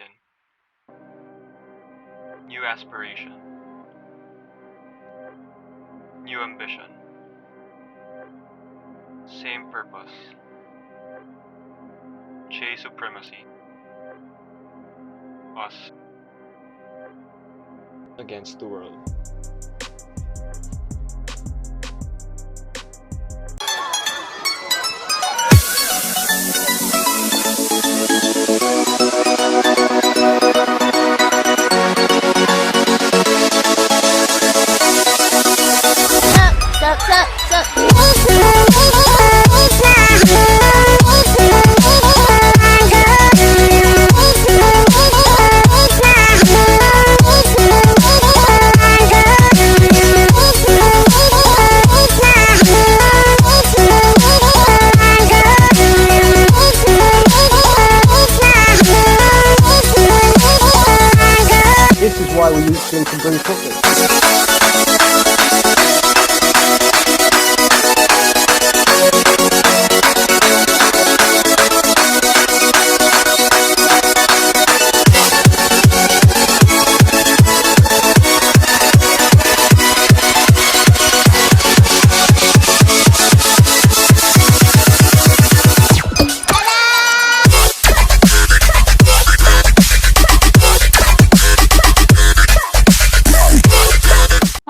begin. New aspiration, new ambition, same purpose. Chase supremacy. Us against the world. This is why we need to bring football.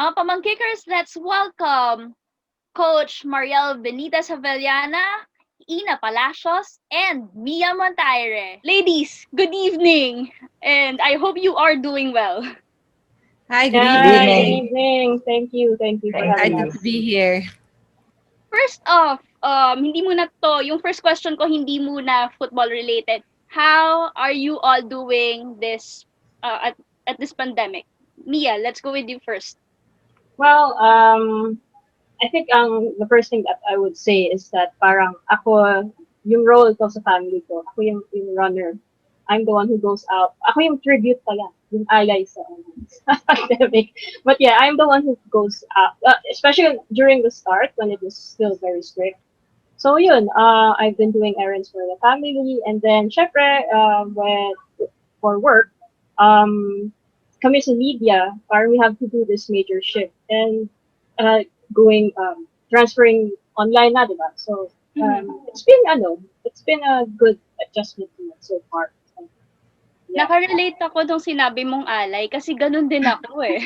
Mga pamangkikers, let's welcome Coach Marielle Benitez-Javellana, Inna Palacios, and Mia Montayre. Ladies, good evening, and I hope you are doing well. Hi, good Yeah, evening. good evening. Thank you for having Excited us. to be here. First off, hindi muna to, yung first question ko hindi muna football related. How are you all doing this at this pandemic? Mia, let's go with you first. Well, I think the first thing that I would say is that parang ako, yung role ko sa family ko, ako yung runner. I'm the one who goes out. Ako yung tribute pala, yung ally sa pandemic. But yeah, I'm the one who goes out, especially during the start when it was still very strict. So yun, I've been doing errands for the family, and then syempre, when for work, kami sa media, parang we have to do this major shift and going transferring online na, diba? So it's been a good adjustment to it so far. So, yeah. Nakarelate ako nung sinabi mong alay kasi ganun din ako eh.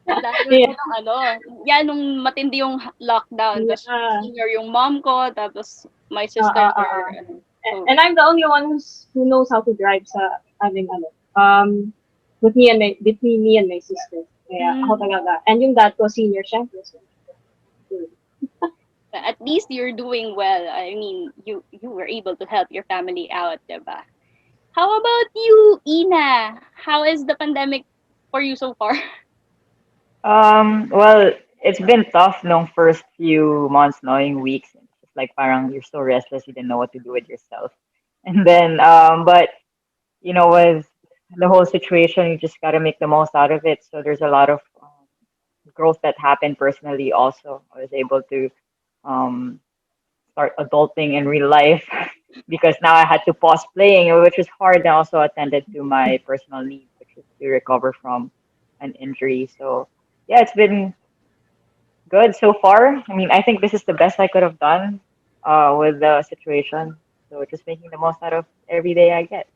Lalo Yeah. nung matindi yung lockdown. Tapos Yeah. senior yung mom ko, tapos my sister are, And I'm the only one who knows how to drive sa aming between me and my sister. Kaya ako talaga. And yung dad ko senior syempre. So, at least you're doing well. I mean, you were able to help your family out, diba? How about you, Ina? How is the pandemic for you so far? Well, it's been tough nung first few months, no, yung weeks. It's like parang you're so restless, you didn't know what to do with yourself. And then, but with the whole situation, you just gotta make the most out of it. So there's a lot of growth that happened personally. Also, I was able to um, start adulting in real life because now I had to pause playing, which was hard. And also attended to my personal needs, which was to recover from an injury. So yeah, it's been good so far. I mean, I think this is the best I could have done with the situation. So just making the most out of every day I get.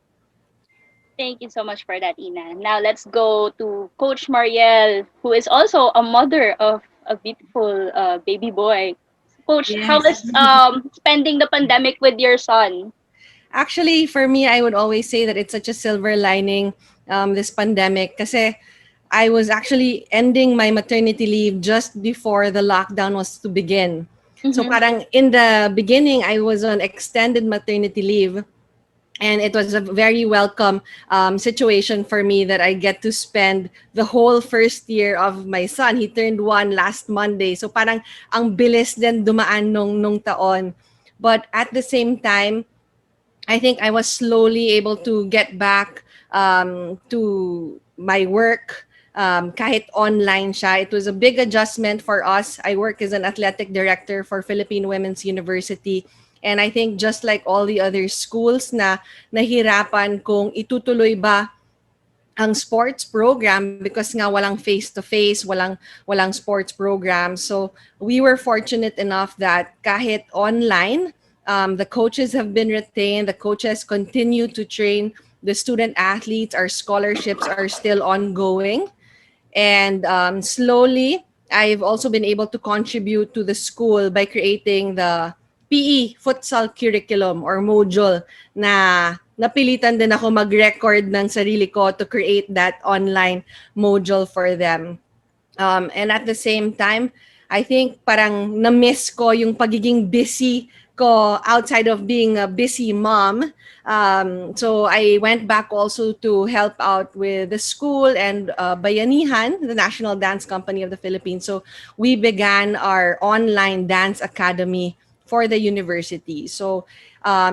Thank you so much for that, Ina. Now let's go to Coach Marielle, who is also a mother of a beautiful baby boy. Coach, how Yes. is spending the pandemic with your son? Actually, for me, I would always say that it's such a silver lining, this pandemic. Kasi I was actually ending my maternity leave just before the lockdown was to begin. So parang in the beginning, I was on extended maternity leave. And it was a very welcome situation for me that I get to spend the whole first year of my son. He turned 1 last Monday. So parang ang bilis din dumaan nung taon. But at the same time, I think I was slowly able to get back to my work. Kahit online siya. It was a big adjustment for us. I work as an athletic director for Philippine Women's University. And I think just like all the other schools na nahirapan kung itutuloy ba ang sports program because nga walang face-to-face, walang sports program. So we were fortunate enough that kahit online, the coaches have been retained, the coaches continue to train the student athletes, our scholarships are still ongoing. And slowly, I've also been able to contribute to the school by creating the PE futsal curriculum or module na napilitan din ako mag-record ng sarili ko to create that online module for them. And at the same time, I think parang na-miss ko yung pagiging busy ko outside of being a busy mom. So I went back also to help out with the school and Bayanihan, the National Dance Company of the Philippines. So we began our online dance academy for the university. So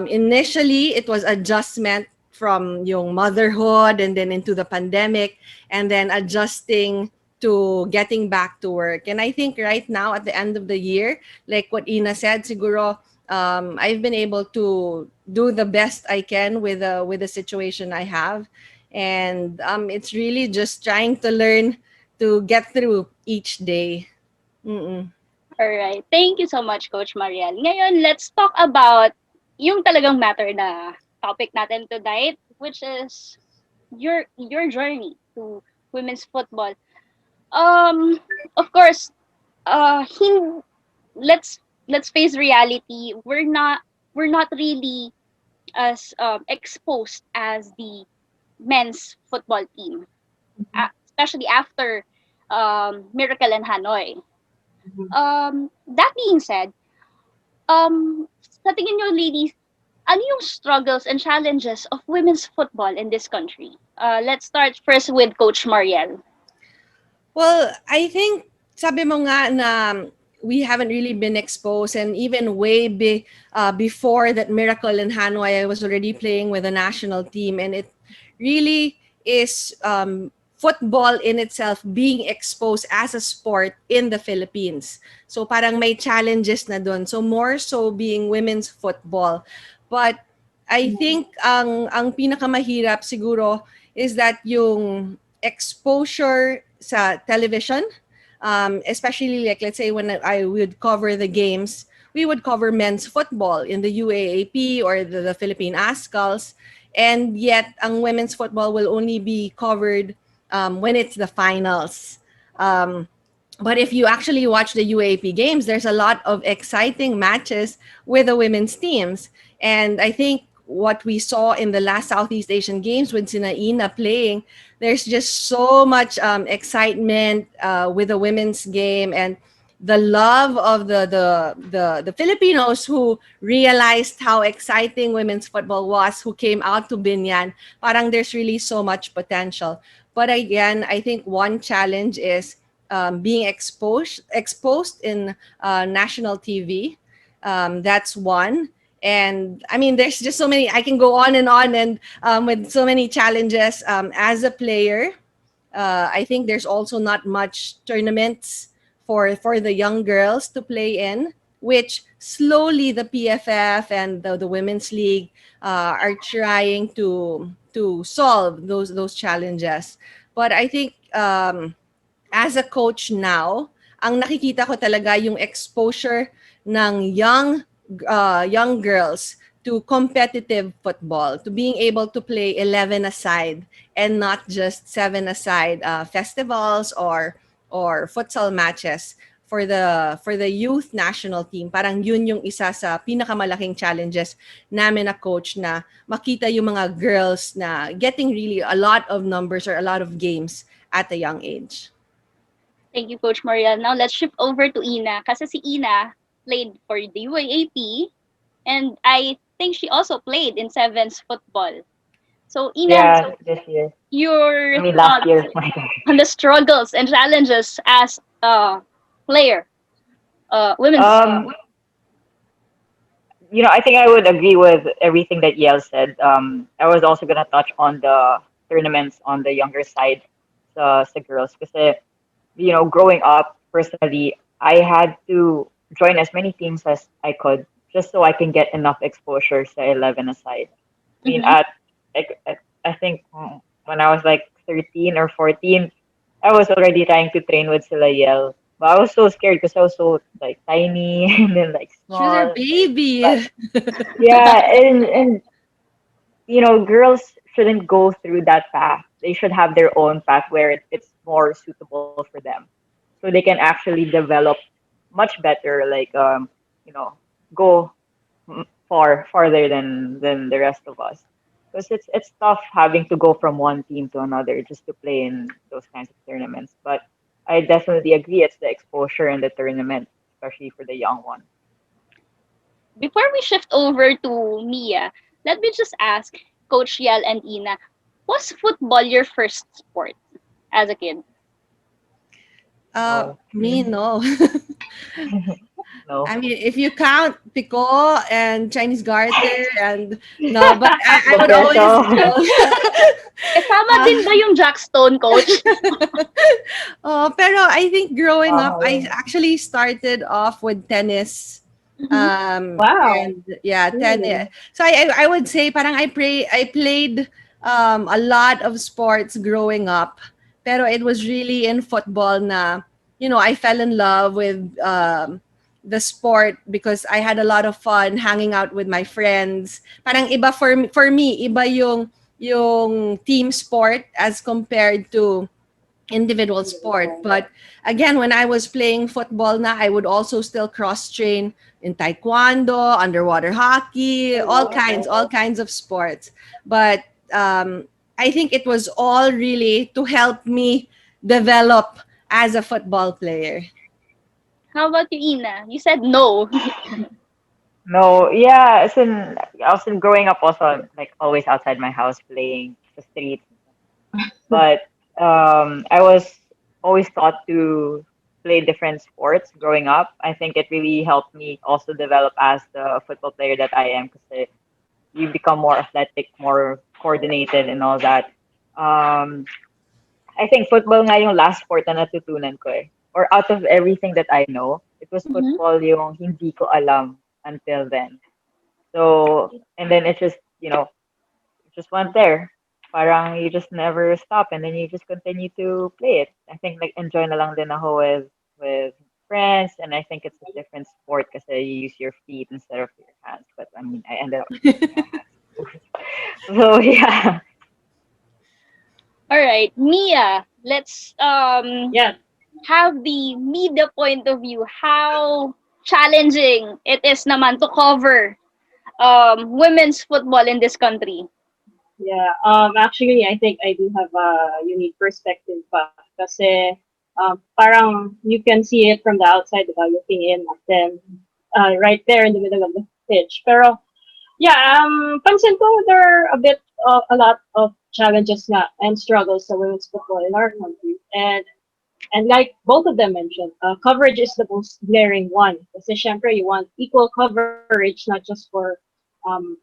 initially, it was adjustment from yung motherhood and then into the pandemic and then adjusting to getting back to work. And I think right now at the end of the year, like what Ina said, siguro I've been able to do the best I can with the situation I have. And it's really just trying to learn to get through each day. Mm-mm. Alright. Thank you so much, Coach Marielle. Ngayon, let's talk about yung talagang matter na topic natin tonight, which is your journey to women's football. Um, of course, hin let's face reality. We're not really as exposed as the men's football team, especially after Miracle and Hanoi. That being said, sa tingin nyo, ladies, ano yung struggles and challenges of women's football in this country? Let's start first with Coach Marielle. Well, I think sabi mo nga na we haven't really been exposed and even before that Miracle in Hanoi, I was already playing with the national team and it really is football in itself being exposed as a sport in the Philippines. So parang may challenges na dun. So more so being women's football. But I think ang pinakamahirap siguro is that yung exposure sa television, especially like let's say when I would cover the games, we would cover men's football in the UAAP or the Philippine ASCALs, and yet ang women's football will only be covered when it's the finals. But if you actually watch the UAP games, there's a lot of exciting matches with the women's teams. And I think what we saw in the last Southeast Asian Games with Ina playing, there's just so much excitement with the women's game and the love of the Filipinos who realized how exciting women's football was, who came out to Binyan. Parang there's really so much potential. But again, I think one challenge is being exposed in national TV. That's one. And I mean, there's just so many. I can go on and with so many challenges as a player. I think there's also not much tournaments for the young girls to play in, which slowly the PFF and the Women's League are trying to solve those challenges. But I think as a coach now, ang nakikita ko talaga yung exposure ng young girls to competitive football, to being able to play 11 aside and not just 7 aside festivals or futsal matches for the youth national team. Parang yun yung isa sa pinakamalaking challenges namin na coach, na makita yung mga girls na getting really a lot of numbers or a lot of games at a young age. Thank you, Coach Marielle. Now let's shift over to Ina. Kasi si Ina played for the UAAP and I think she also played in sevens football. So Ina, Yeah, this year. your I mean, last thoughts year. My God. on the struggles and challenges as a player, women's. I think I would agree with everything that Yale said. I was also gonna touch on the tournaments on the younger side sa girls. Kasi, growing up, personally, I had to join as many teams as I could just so I can get enough exposure sa 11 aside. I mean, Mm-hmm. I think when I was like 13 or 14, I was already trying to train with sila Yel. But I was so scared because I was so like tiny and then like She was her small. But baby. yeah, and girls shouldn't go through that path. They should have their own path where it's more suitable for them. So they can actually develop much better, like go farther than the rest of us. Because it's tough having to go from one team to another just to play in those kinds of tournaments. But I definitely agree it's the exposure and the tournament, especially for the young one. Before we shift over to Mia, let me just ask Coach Yel and Ina, was football your first sport as a kid? No, Me, no. no. I mean, if you count Pico and Chinese garter and no, but I would always Boketo. Kasama din uh, ba yung Jackstone, Coach? oh, pero I think growing up, I Yun. actually started off with tennis. Mhm. Wow. And yeah, tennis. Really? So I would say parang I played a lot of sports growing up, pero it was really in football na I fell in love with the sport because I had a lot of fun hanging out with my friends. Parang iba for me, iba yung team sport as compared to individual sport. But again, when I was playing football na, I would also still cross train in taekwondo, underwater hockey, all kinds of sports. But I think it was all really to help me develop as a football player. How about you, Ina? You said no. No, yeah, I was in growing up also like always outside my house playing the streets. But I was always taught to play different sports growing up. I think it really helped me also develop as the football player that I am because you become more athletic, more coordinated, and all that. Um, I think football nga yung last sport na natutunan ko eh. Or out of everything that I know, it was Mhm. football yung hindi ko alam until then. So, and then it just, it just went there. Parang you just never stop and then you just continue to play it. I think like enjoy na lang din ako with friends and I think it's a different sport kasi you use your feet instead of your hands. But I mean, I ended up using my hands. So yeah. All right, Mia, let's Yeah. have the media point of view. How challenging it is naman to cover women's football in this country. Yeah. Actually, I think I do have a unique perspective pa. Kasi, parang you can see it from the outside, diba? Looking in at them, right there in the middle of the pitch. Pero, yeah, pansin ko there are a lot of challenges nga and struggles sa women's football in our country. And like both of them mentioned, coverage is the most glaring one. Kasi syempre, you want equal coverage, not just for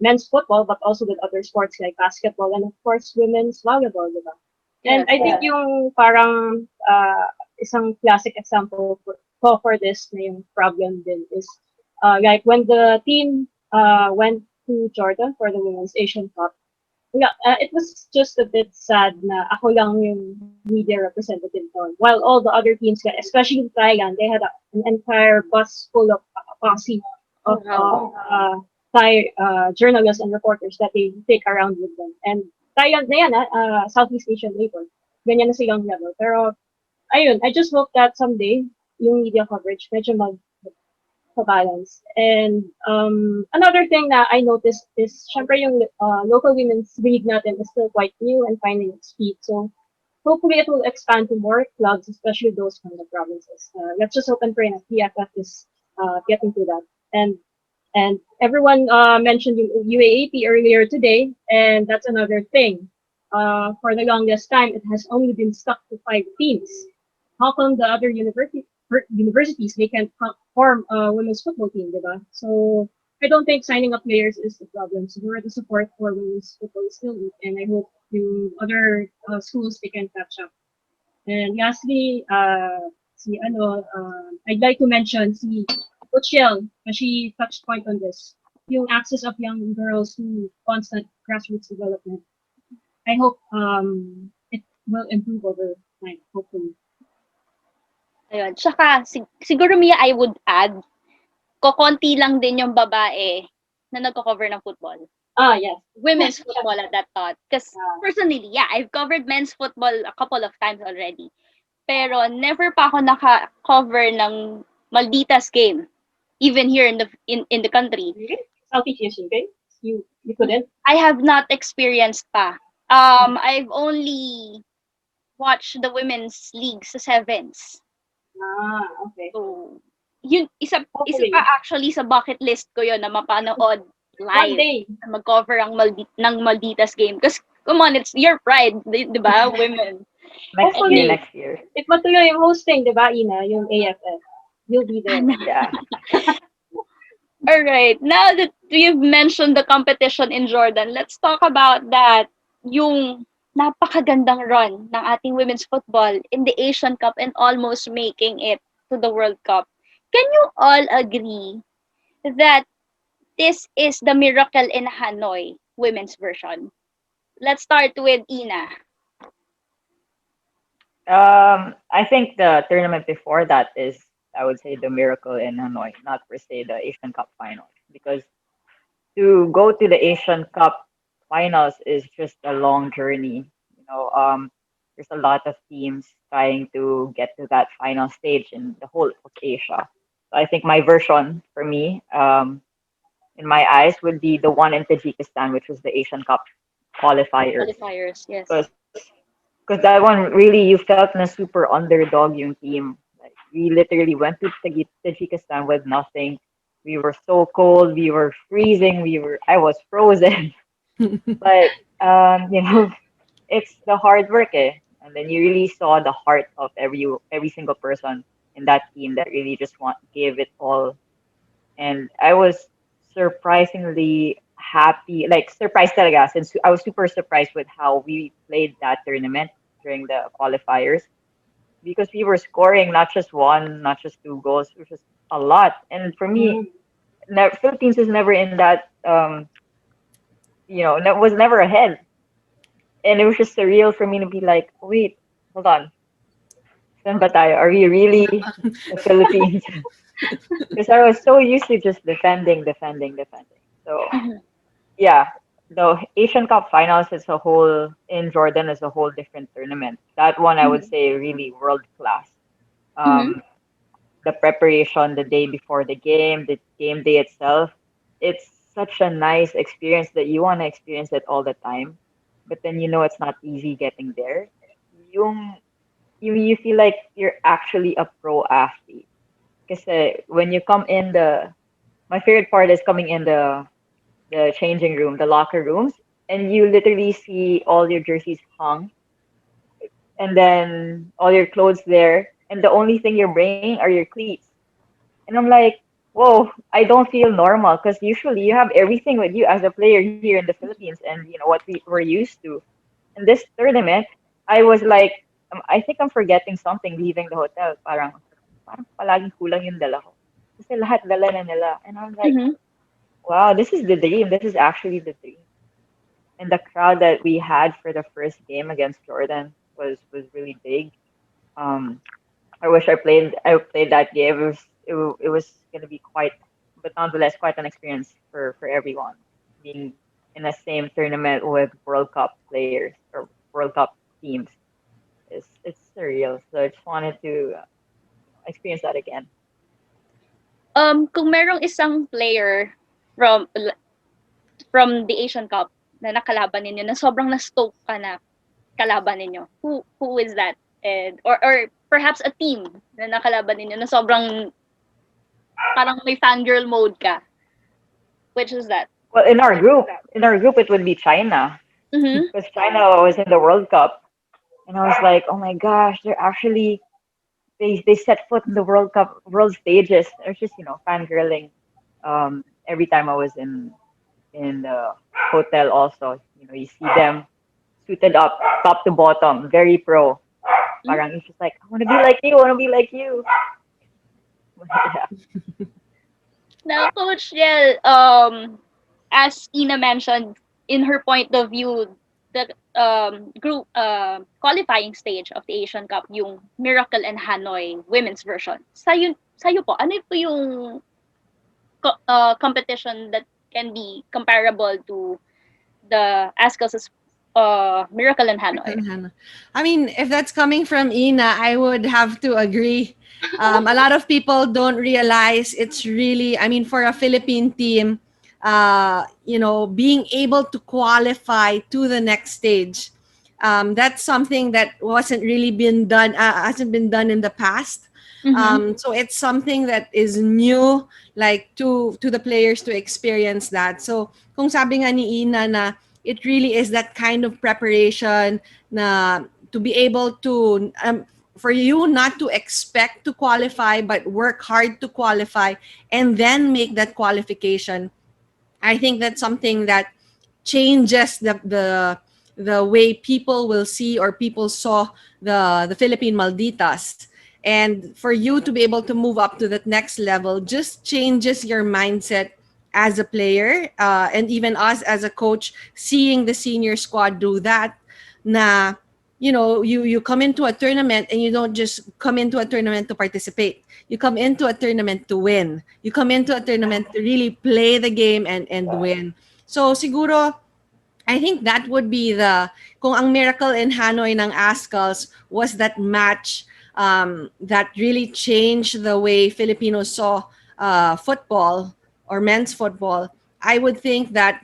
men's football, but also with other sports like basketball and of course women's volleyball, diba? And Yes, I think yes. yung parang isang classic example for this na yung problem din is like when the team went to Jordan for the Women's Asian Cup, yeah, it was just a bit sad na ako lang yung media representative doon. While all the other teams, especially in Thailand, they had an entire bus full of posse Oh, of wow. Thai journalists and reporters that they take around with them. And Thailand na yan, Southeast Asian labor. Ganyan na silang level. Pero, ayun, I just hope that someday, yung media coverage, medyo balance. And another thing that I noticed is, syempre yung local women's league natin is still quite new and finding its feet. So hopefully it will expand to more clubs, especially those from the provinces. Let's just hope and pray that PFF is getting to that. And everyone mentioned UAAP earlier today, and that's another thing. For the longest time, it has only been stuck to 5 teams. How come the other universities they can form a women's football team, diba? So I don't think signing up players is the problem. So where the support for women's football is still weak, and I hope to other schools they can catch up. And lastly, I'd like to mention si Coach Shell, she touched point on this. Yung access of young girls to constant grassroots development. I hope it will improve over time, hopefully. Ayun. Tsaka, siguro Mia, I would add, kokonti lang din yung babae na nagko-cover ng football. Ah, yes. Women's football at that thought. Because Ah. personally, yeah, I've covered men's football a couple of times already. Pero never pa ako naka-cover ng Malditas game. Even here in the country. Really? Southeast Asian, okay? You couldn't? I have not experienced pa. I've only watched the women's league sa sevens. Ah, okay. So, yun, isa Hopefully. pa actually sa bucket list ko yun na mapanood One live. day. Na mag-cover ng Malditas game. Because, come on, it's your pride, di ba, women? Next Hopefully. year, next year. If matuloy yung hosting, di ba, Ina, yung AFF, you'll be there. Yeah. Alright, now that we've mentioned the competition in Jordan, let's talk about that, yung napakagandang run ng ating women's football in the Asian Cup and almost making it to the World Cup. Can you all agree that this is the Miracle in Hanoi women's version? Let's start with Ina. I think the tournament before that is, I would say, the Miracle in Hanoi, not per se the Asian Cup finals. Because to go to the Asian Cup finals is just a long journey. There's a lot of teams trying to get to that final stage in the whole of Asia. So I think my version for me, in my eyes, would be the one in Tajikistan, which was the Asian Cup qualifiers. Qualifiers, yes. Because that one really, you felt na super underdog yung team. Like, we literally went to Tajikistan with nothing. We were so cold. We were freezing. I was frozen. But it's the hard work, eh. And then you really saw the heart of every single person in that team that really just gave it all. And I was surprisingly happy, like surprised talaga, since I was super surprised with how we played that tournament during the qualifiers, because we were scoring not just one, not just two goals, it was just a lot. And for me, Philippines is never in that, was never ahead. And it was just surreal for me to be like, wait, hold on. Saan ba tayo? Are we really the Philippines? Because I was so used to just defending. So, yeah, the Asian Cup finals as a whole in Jordan is a whole different tournament. That one I would say really world class. The preparation the day before the game day itself, it's such a nice experience that you want to experience it all the time. But then it's not easy getting there. You feel like you're actually a pro athlete. Because when you come in my favorite part is coming in the changing room, the locker rooms, and you literally see all your jerseys hung, and then all your clothes there, and the only thing you're bringing are your cleats. And I'm like, whoa, I don't feel normal because usually you have everything with you as a player here in the Philippines, and what we're used to. In this tournament, I was like, I think I'm forgetting something leaving the hotel. Parang palaging kulang yung dala ko. Kasi lahat dala na nila. And I'm like, wow, this is the dream. This is actually the dream. And the crowd that we had for the first game against Jordan was really big. I wish I played that game. It was gonna be but nonetheless quite an experience for everyone. Being in the same tournament with World Cup players or World Cup teams. It's surreal. So I just wanted to experience that again. Kung merong isang player from the Asian Cup na nakalaban ninyo na sobrang na-stoke ka na kalaban ninyo, who is that? And or perhaps a team na nakalaban ninyo na sobrang parang may fangirl mode ka. Which is that? Well, in our group, it would be China, because China was in the World Cup, and I was like, oh my gosh, they're actually they set foot in the world stages. It was just fangirling. Every time I was in the hotel, also you see them suited up, top to bottom, very pro. Parang it's just like, I want to be like you. Yeah. Now, Coach Yel, as Ina mentioned, in her point of view, the group qualifying stage of the Asian Cup, yung Miracle and Hanoi women's version. Sa'yo po, ano po yung competition that can be comparable to the ASCA's Miracle and Hanoi? I mean, if that's coming from Ina, I would have to agree. A lot of people don't realize it's really, I mean, for a Philippine team, being able to qualify to the next stage, that's something that wasn't really been done, hasn't been done in the past. So it's something that is new, like to the players to experience that. So kung sabi nga ni Ina na it really is that kind of preparation na to be able to for you not to expect to qualify but work hard to qualify and then make that qualification. I think that's something that changes the way people will see or people saw the Philippine Malditas. And for you to be able to move up to that next level just changes your mindset as a player, and even us as a coach seeing the senior squad do that. Na you come into a tournament and you don't just come into a tournament to participate. You come into a tournament to win. You come into a tournament to really play the game and win. So siguro I think that would be kung ang miracle in Hanoi ng Ascals was that match that really changed the way Filipinos saw football or men's football. I would think that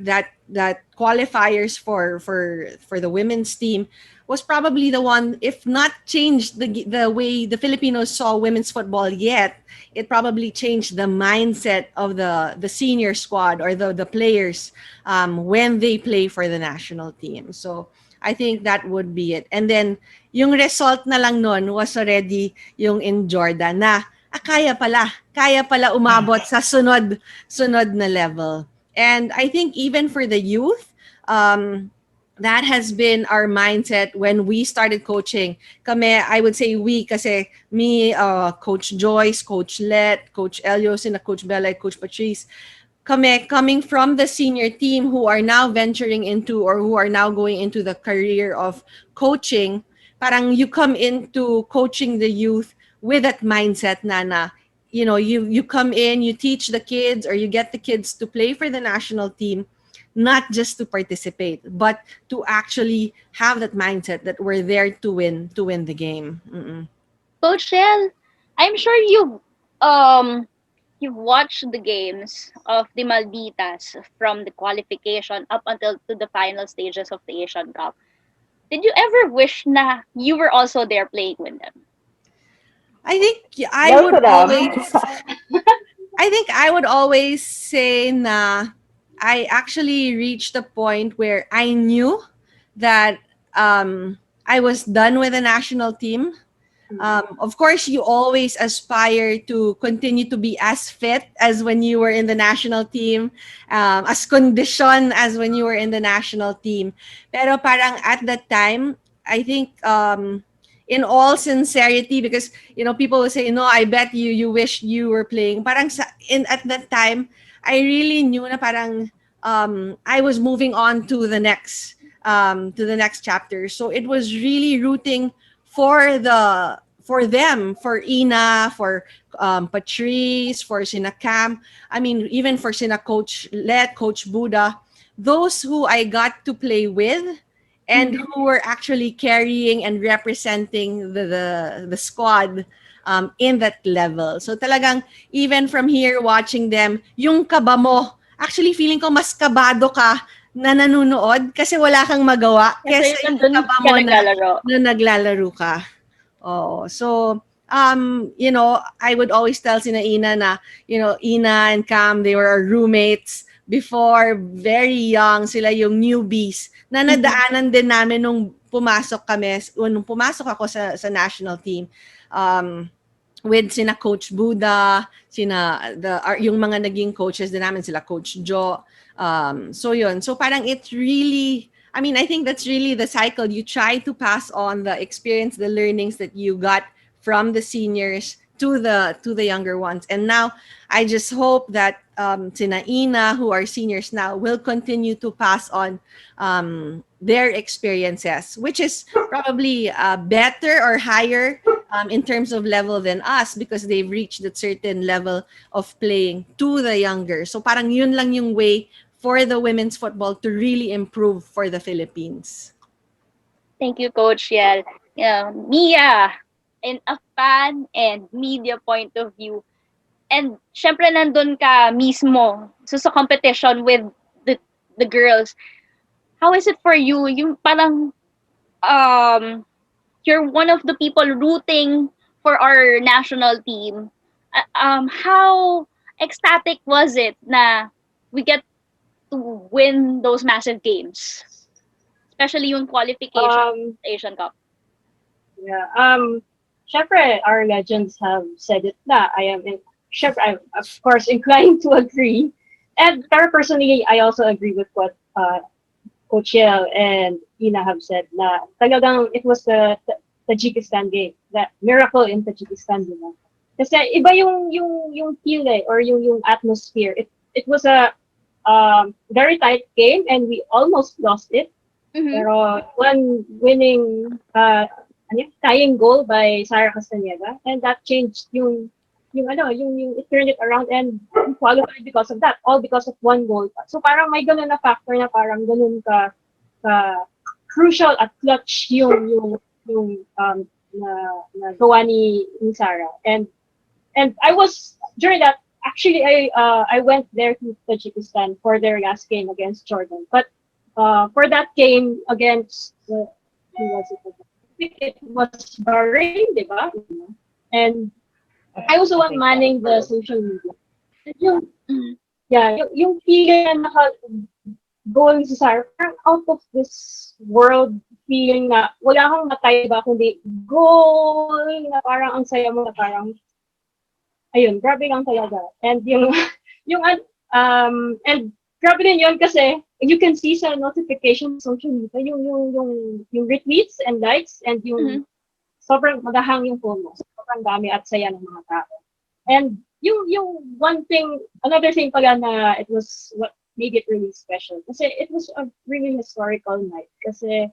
qualifiers for the women's team was probably the one, if not changed the way the Filipinos saw women's football yet, it probably changed the mindset of the senior squad or the players when they play for the national team. So I think that would be it. And then yung result na lang nun was already yung in Jordan na kaya pala umabot sa sunod na level. And I think even for the youth, that has been our mindset when we started coaching. Kami, I would say we, kasi me, Coach Joyce, Coach Let, Coach Elios, and Coach Bella, Coach Patrice, kami coming from the senior team who are now venturing into or who are now going into the career of coaching, parang you come into coaching the youth with that mindset na you come in, you teach the kids or you get the kids to play for the national team, not just to participate, but to actually have that mindset that we're there to win the game. Coach Shell, I'm sure you've watched the games of the Malditas from the qualification up until to the final stages of the Asian Cup. Did you ever wish na you were also there playing with them? I think I Both would of them. always I think I would always say na I actually reached a point where I knew that I was done with the national team. Of course, you always aspire to continue to be as fit as when you were in the national team, as conditioned as when you were in the national team. Pero parang at that time, I think in all sincerity, because people will say, no, I bet you wish you were playing. Parang at that time, I really knew na parang I was moving on to the next chapter. So it was really rooting for them, for Ina, for Patrice, for Sina Cam. I mean, even for Sina Coach Let, Coach Buddha, those who I got to play with and who were actually carrying and representing the squad in that level. So talagang even from here watching them, yung kaba mo, actually feeling ko mas kabado ka na nanonood kasi wala kang magawa Kasi kesa yung nandun kaba ka mo naglalaro. na naglalaro ka. Oh, so I would always tell sina Ina na, Ina and Cam, they were our roommates before, very young, sila yung newbies na nadaanan din namin nung pumasok ako sa national team. With sina Coach Buddha, yung mga naging coaches din namin, sila Coach Jo. So yun. So parang it's really, I think that's really the cycle. You try to pass on the experience, the learnings that you got from the seniors to the younger ones. And now I just hope that Tina Ina, who are seniors now, will continue to pass on their experiences, which is probably better or higher in terms of level than us, because they've reached a certain level of playing to the younger. So parang yun lang yung way for the women's football to really improve for the Philippines. Thank you, Coach Yel. Mia, in a fan and media point of view, and syempre nandun ka mismo sa competition with the girls. How is it for you? Yung parang you're one of the people rooting for our national team. How ecstatic was it na we get to win those massive games? Especially yung qualification Asian Cup. Yeah. Syempre, our legends have said it na. Syempre, I'm of course inclined to agree. And pero personally, I also agree with what Coach Yel and Ina have said na talagang it was the Tajikistan game, that miracle in Tajikistan, you know. Kasi iba yung feel or yung atmosphere. It was a very tight game and we almost lost it. Mm-hmm. Pero one winning tying goal by Sara Castaneda, and that changed yung it turned it around and qualified because of that, all because of one goal. So parang may ganun na factor na parang ganun ka crucial at clutch yung na gawa ni Sara. And I was during that, actually I went there to Tajikistan for their last game against Jordan. But for that game against who was it? I think it was Bahrain, diba? And I was the one manning the social media. Yung feeling na naka-goal si Sarah, parang out of this world feeling na wala kang matay ba kundi goal, na parang ang saya mo, na parang ayun, grabe lang talaga. And and grabe din yun kasi you can see sa notification social media yung retweets and likes and yung sobrang magahang yung phone mo. Sobrang dami at saya ng mga tao. And yung another thing pala na it was what made it really special. Kasi it was a really historical night. Kasi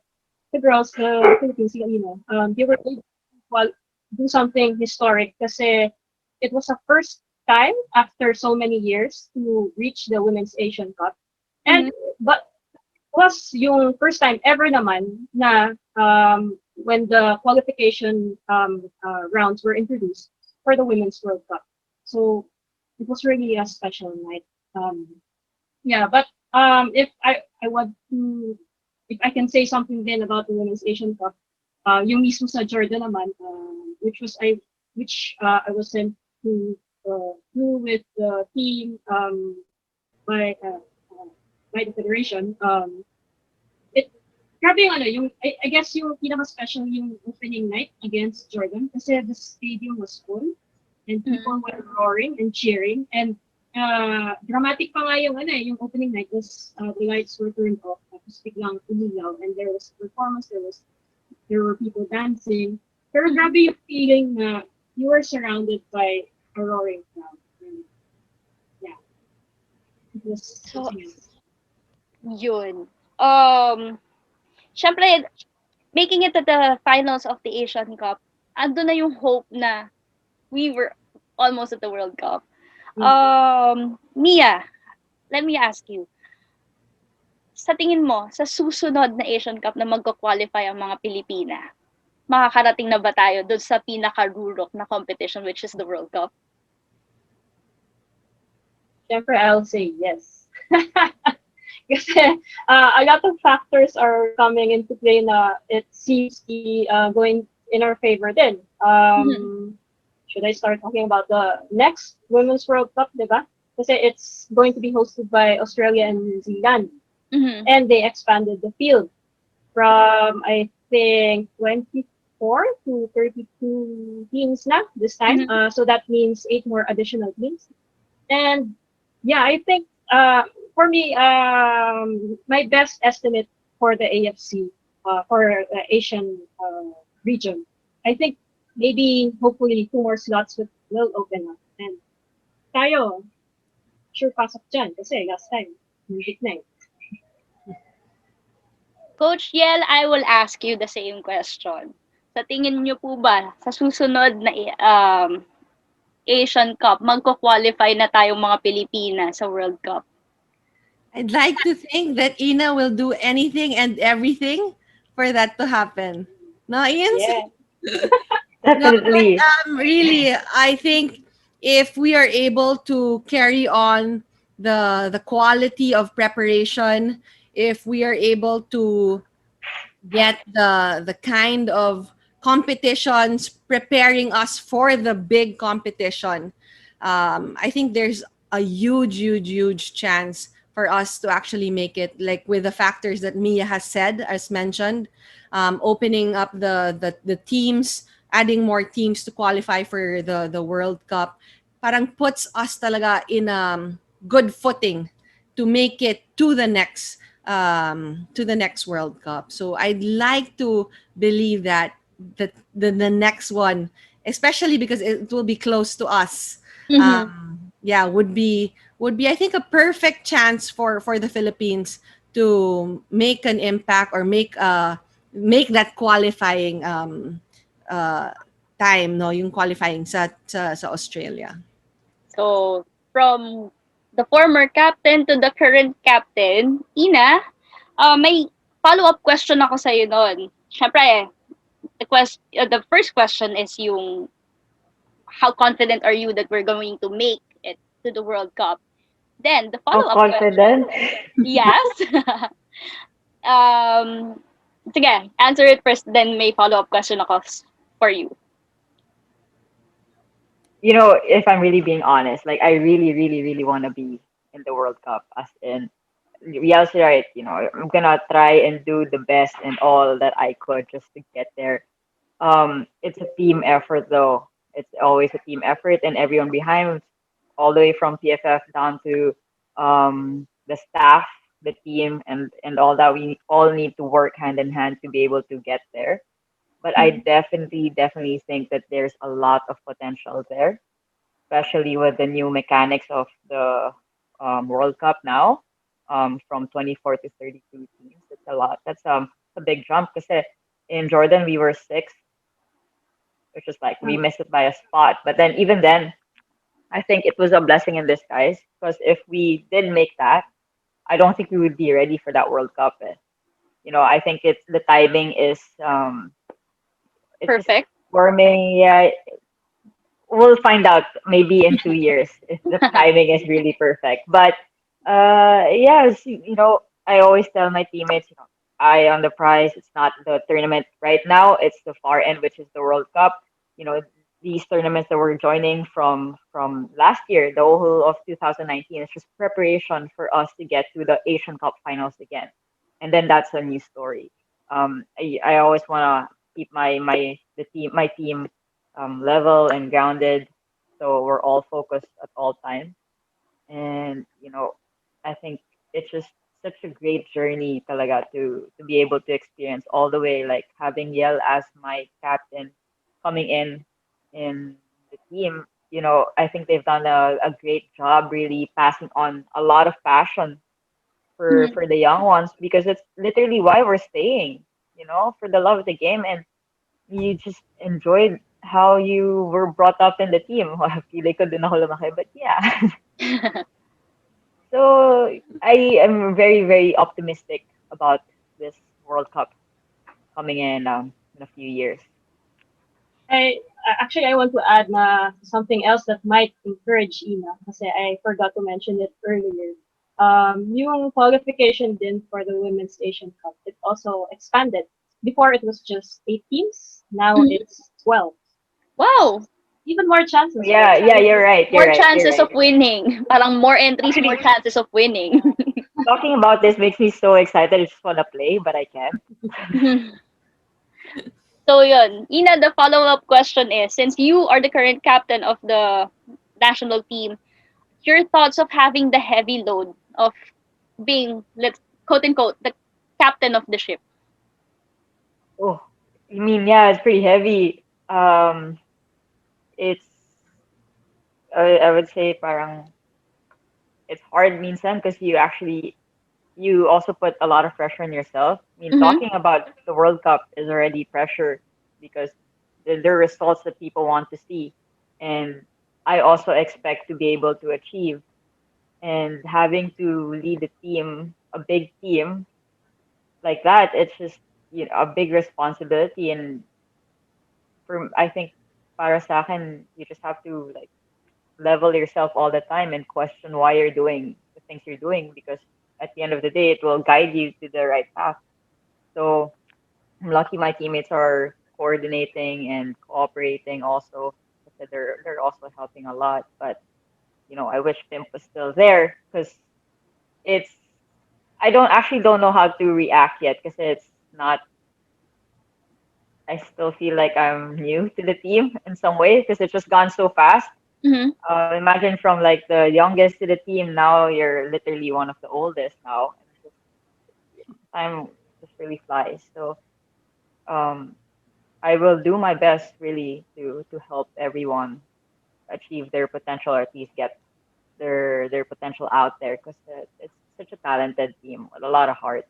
the girls, the Philippines, they were able to do something historic kasi it was the first time after so many years to reach the Women's Asian Cup. And but it was yung first time ever naman na when the qualification rounds were introduced for the Women's World Cup. So it was really a special night. But if I can say something then about the Women's Asian Cup, yung mismo sa Jordan naman, which I was sent to with the team by the federation. Grabe yung I guess yung pinaka-special yung opening night against Jordan kasi the stadium was full and people were roaring and cheering, and dramatic pa nga yung opening night was the lights were turned off, tapos biglang umilaw, and there was performance, there were people dancing, pero grabe yung feeling na you were surrounded by a roaring crowd. And, yeah, it was So, nice. yun. Syempre, making it to the finals of the Asian Cup, ando na yung hope na we were almost at the World Cup. Mia, let me ask you, sa tingin mo, sa susunod na Asian Cup na magko-qualify ang mga Pilipina, makakarating na ba tayo doon sa pinaka-rurok na competition, which is the World Cup? Siyempre, I'll say yes. Kasi a lot of factors are coming into play na it seems to be going in our favor din. Should I start talking about the next Women's World Cup, diba? Kasi it's going to be hosted by Australia and New Zealand. And they expanded the field from, I think, 24 to 32 teams na this time. So that means 8 more additional teams. And yeah, I think for me, my best estimate for the AFC, for the Asian region, I think maybe hopefully 2 more slots will open up. And tayo, sure pasok dyan kasi last time, hindi na eh. Coach Yel, I will ask you the same question. Sa tingin niyo po ba, sa susunod na Asian Cup, magko-qualify na tayong mga Pilipinas sa World Cup? I'd like to think that Ina will do anything and everything for that to happen. No, Ian? Yeah. No, but Definitely. really, I think if we are able to carry on the quality of preparation, if we are able to get the kind of competitions preparing us for the big competition, I think there's a huge chance for us to actually make it, like with the factors that Mia has said, as mentioned, opening up the teams, adding more teams to qualify for the World Cup, parang puts us talaga in good footing to make it to the next World Cup. So I'd like to believe that the next one, especially because it will be close to us, Mm-hmm. yeah, would be I think a perfect chance for the Philippines to make an impact or make that qualifying uh, time, no, yung qualifying sa Australia. So, from the former captain to the current captain, Ina, may follow-up question ako sa'yo nun. Siyempre, the first question is yung how confident are you that we're going to make it to the World Cup? Then, the How follow-up question, confident? yes. um, sige, answer it first, then may follow-up question ako for you. If I'm really being honest, like I really want to be in the World Cup. As in, Rial's right. I'm gonna try and do the best and all that I could just to get there. It's a team effort, though. It's always a team effort, and everyone behind, all the way from PFF down to the staff, the team, and all that. We all need to work hand in hand to be able to get there. But I definitely think that there's a lot of potential there, especially with the new mechanics of the World Cup now, from 24 to 32 teams. That's a lot. That's a big jump because in Jordan we were six, which is like we missed it by a spot. But then even then, I think it was a blessing in disguise because if we did make that, I don't think we would be ready for that World Cup. I think it's the timing is it's just Perfect. forming. Yeah, we'll find out maybe in 2 years if the timing is really perfect. But yeah, I always tell my teammates, eye on the prize. It's not the tournament right now. It's the far end, which is the World Cup. You know, these tournaments that we're joining from last year, the whole of 2019, it's just preparation for us to get to the Asian Cup finals again, and then that's a new story. I always wanna keep my team level and grounded, so we're all focused at all times. And I think it's just such a great journey talaga to be able to experience all the way, like having Yel as my captain coming in the team. I think they've done a great job really passing on a lot of passion for Mhm. for the young ones because it's literally why we're staying, for the love of the game, and you just enjoyed how you were brought up in the team. Pili ko din ako lumaki, but yeah. So I am very, very optimistic about this World Cup coming in a few years. I actually I want to add something else that might encourage Ina kasi I forgot to mention it earlier. Yung qualification din for the Women's Asian Cup, it also expanded. Before it was just 8 teams, now Mhm. it's 12. Wow! Even more chances, Yeah, right? yeah, you're right. You're More right. You're chances right. of winning. Parang more entries, more Actually, chances of winning. talking about this makes me so excited. I just want to play, but I can't. So yun, Ina, the follow-up question is, since you are the current captain of the national team, your thoughts of having the heavy load of being, let's quote unquote, the captain of the ship. Oh, I mean, yeah, it's pretty heavy. It's I would say parang it's hard minsan because you also put a lot of pressure on yourself. I mean, Mm-hmm. talking about the World Cup is already pressure because there are results that people want to see, and I also expect to be able to achieve. And having to lead a team, a big team like that, it's just a big responsibility. And I think para sa akin, you just have to like level yourself all the time and question why you're doing the things you're doing because at the end of the day, it will guide you to the right path. So I'm lucky my teammates are coordinating and cooperating also. They're also helping a lot. But I wish Pimp was still there because it's I don't know how to react yet because it's not. I still feel like I'm new to the team in some way because it's just gone so fast. Mm-hmm. Imagine from like the youngest to the team now you're literally one of the oldest now. And it's just time just really flies. So um, I will do my best really to help everyone achieve their potential or at least get their potential out there because it's such a talented team with a lot of heart.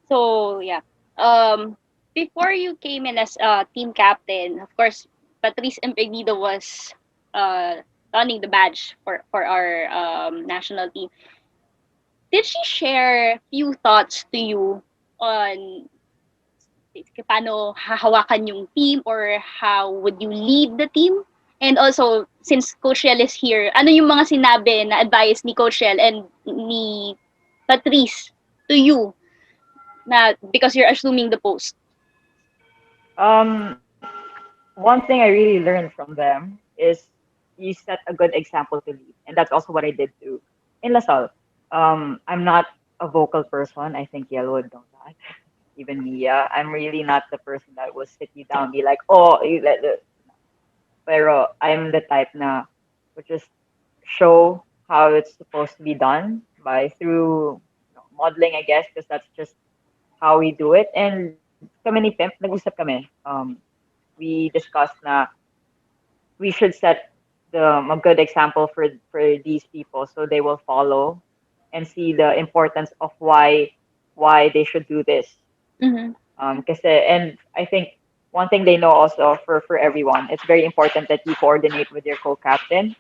So yeah. Um, Before you came in as team captain, of course, Patrice Impegnido was uh donning the badge for our national team. Did she share few thoughts to you on paano hahawakan yung team or how would you lead the team? And also, since Coach Riel is here, ano yung mga sinabi na advice ni Coach Riel and ni Patrice to you na because you're assuming the post? Um, One thing I really learned from them is you set a good example to lead, and that's also what I did too in Lasal. I'm not a vocal person. I think Yel would know that. Even Mia, I'm really not the person that will sit you down and be like, oh, you let the. Pero I'm the type na would just show how it's supposed to be done by through modeling, I guess, because that's just how we do it. And kami ni Pimp, nag-usap kami. We discussed na we should set a good example for these people so they will follow and see the importance of why they should do this. Mm-hmm. And I think one thing they know also for everyone, it's very important that you coordinate with your co-captain.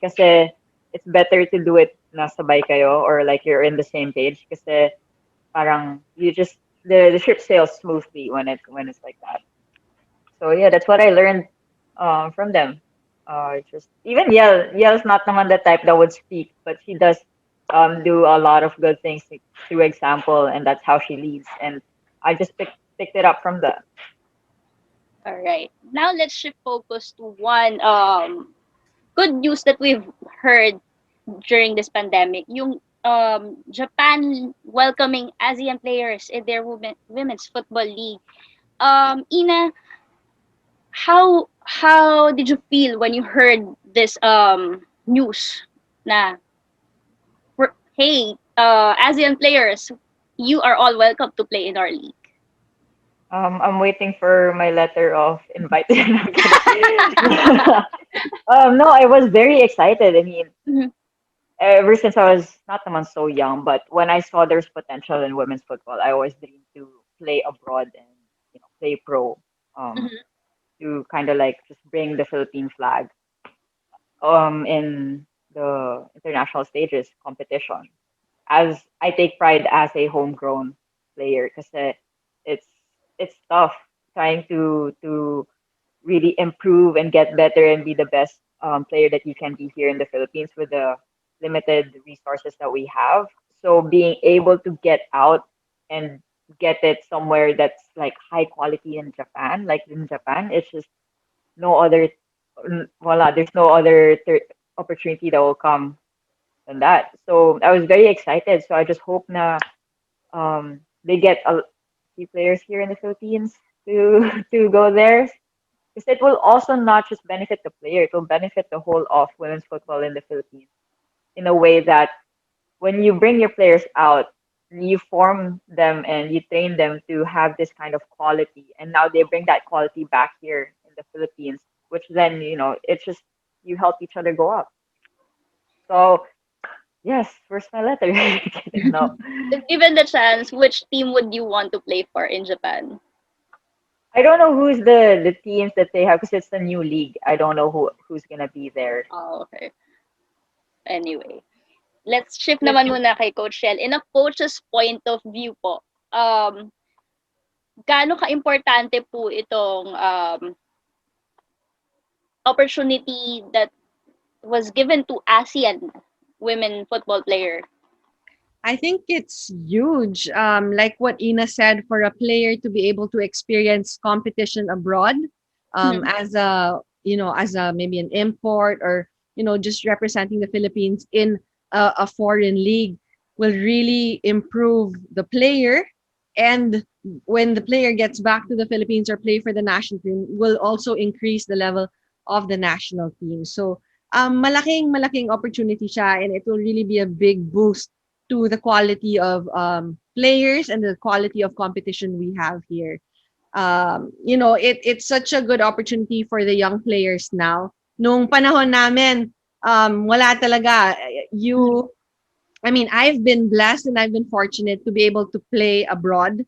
Kasi it's better to do it na sabay kayo or like you're in the same page. Kasi parang you just the ship sails smoothly when it's like that. So yeah, that's what I learned from them. Just even Yell's not naman the type that would speak, but she does do a lot of good things through example, and that's how she leads. And I just picked it up from the. All right. Now let's shift focus to one good news that we've heard during this pandemic. Yung Japan welcoming ASEAN players in their women's football league. Ina, how did you feel when you heard this news na hey, ASEAN players, you are all welcome to play in our league. I'm waiting for my letter of invite. I'm kidding. No, I was very excited. I mean, Mhm. ever since I was not naman so young, but when I saw there's potential in women's football, I always dreamed to play abroad and play pro. Um, Mhm. to kind of like just bring the Philippine flag in the international stages competition. As I take pride as a homegrown player because it's it's tough trying to really improve and get better and be the best player that you can be here in the Philippines with the limited resources that we have. So being able to get out and get it somewhere that's like high quality in Japan, like in Japan, it's just no other, voila, there's no other opportunity that will come than that. So I was very excited. So I just hope na they get a few players here in the Philippines to to go there because it will also not just benefit the player, it will benefit the whole of women's football in the Philippines in a way that when you bring your players out, you form them and you train them to have this kind of quality, and now they bring that quality back here in the Philippines, which then it's just you help each other go up. So yes, where's my letter? No, If given the chance, which team would you want to play for in Japan? I don't know who's the teams that they have because it's a new league. I don't know who's gonna be there. Oh, okay. Anyway, let's shift Let's naman muna kay Coach Shell. In a coach's point of view po, gaano ka-importante po itong opportunity that was given to ASEAN women football player? I think it's huge. Like what Ina said, for a player to be able to experience competition abroad, Mhm. as a as a maybe an import, or just representing the Philippines in a foreign league, will really improve the player. And when the player gets back to the Philippines or play for the national team, will also increase the level of the national team. So malaking opportunity siya, and it will really be a big boost to the quality of players and the quality of competition we have here. It's such a good opportunity for the young players now. Nung panahon namin, wala talaga. I mean, I've been blessed and I've been fortunate to be able to play abroad,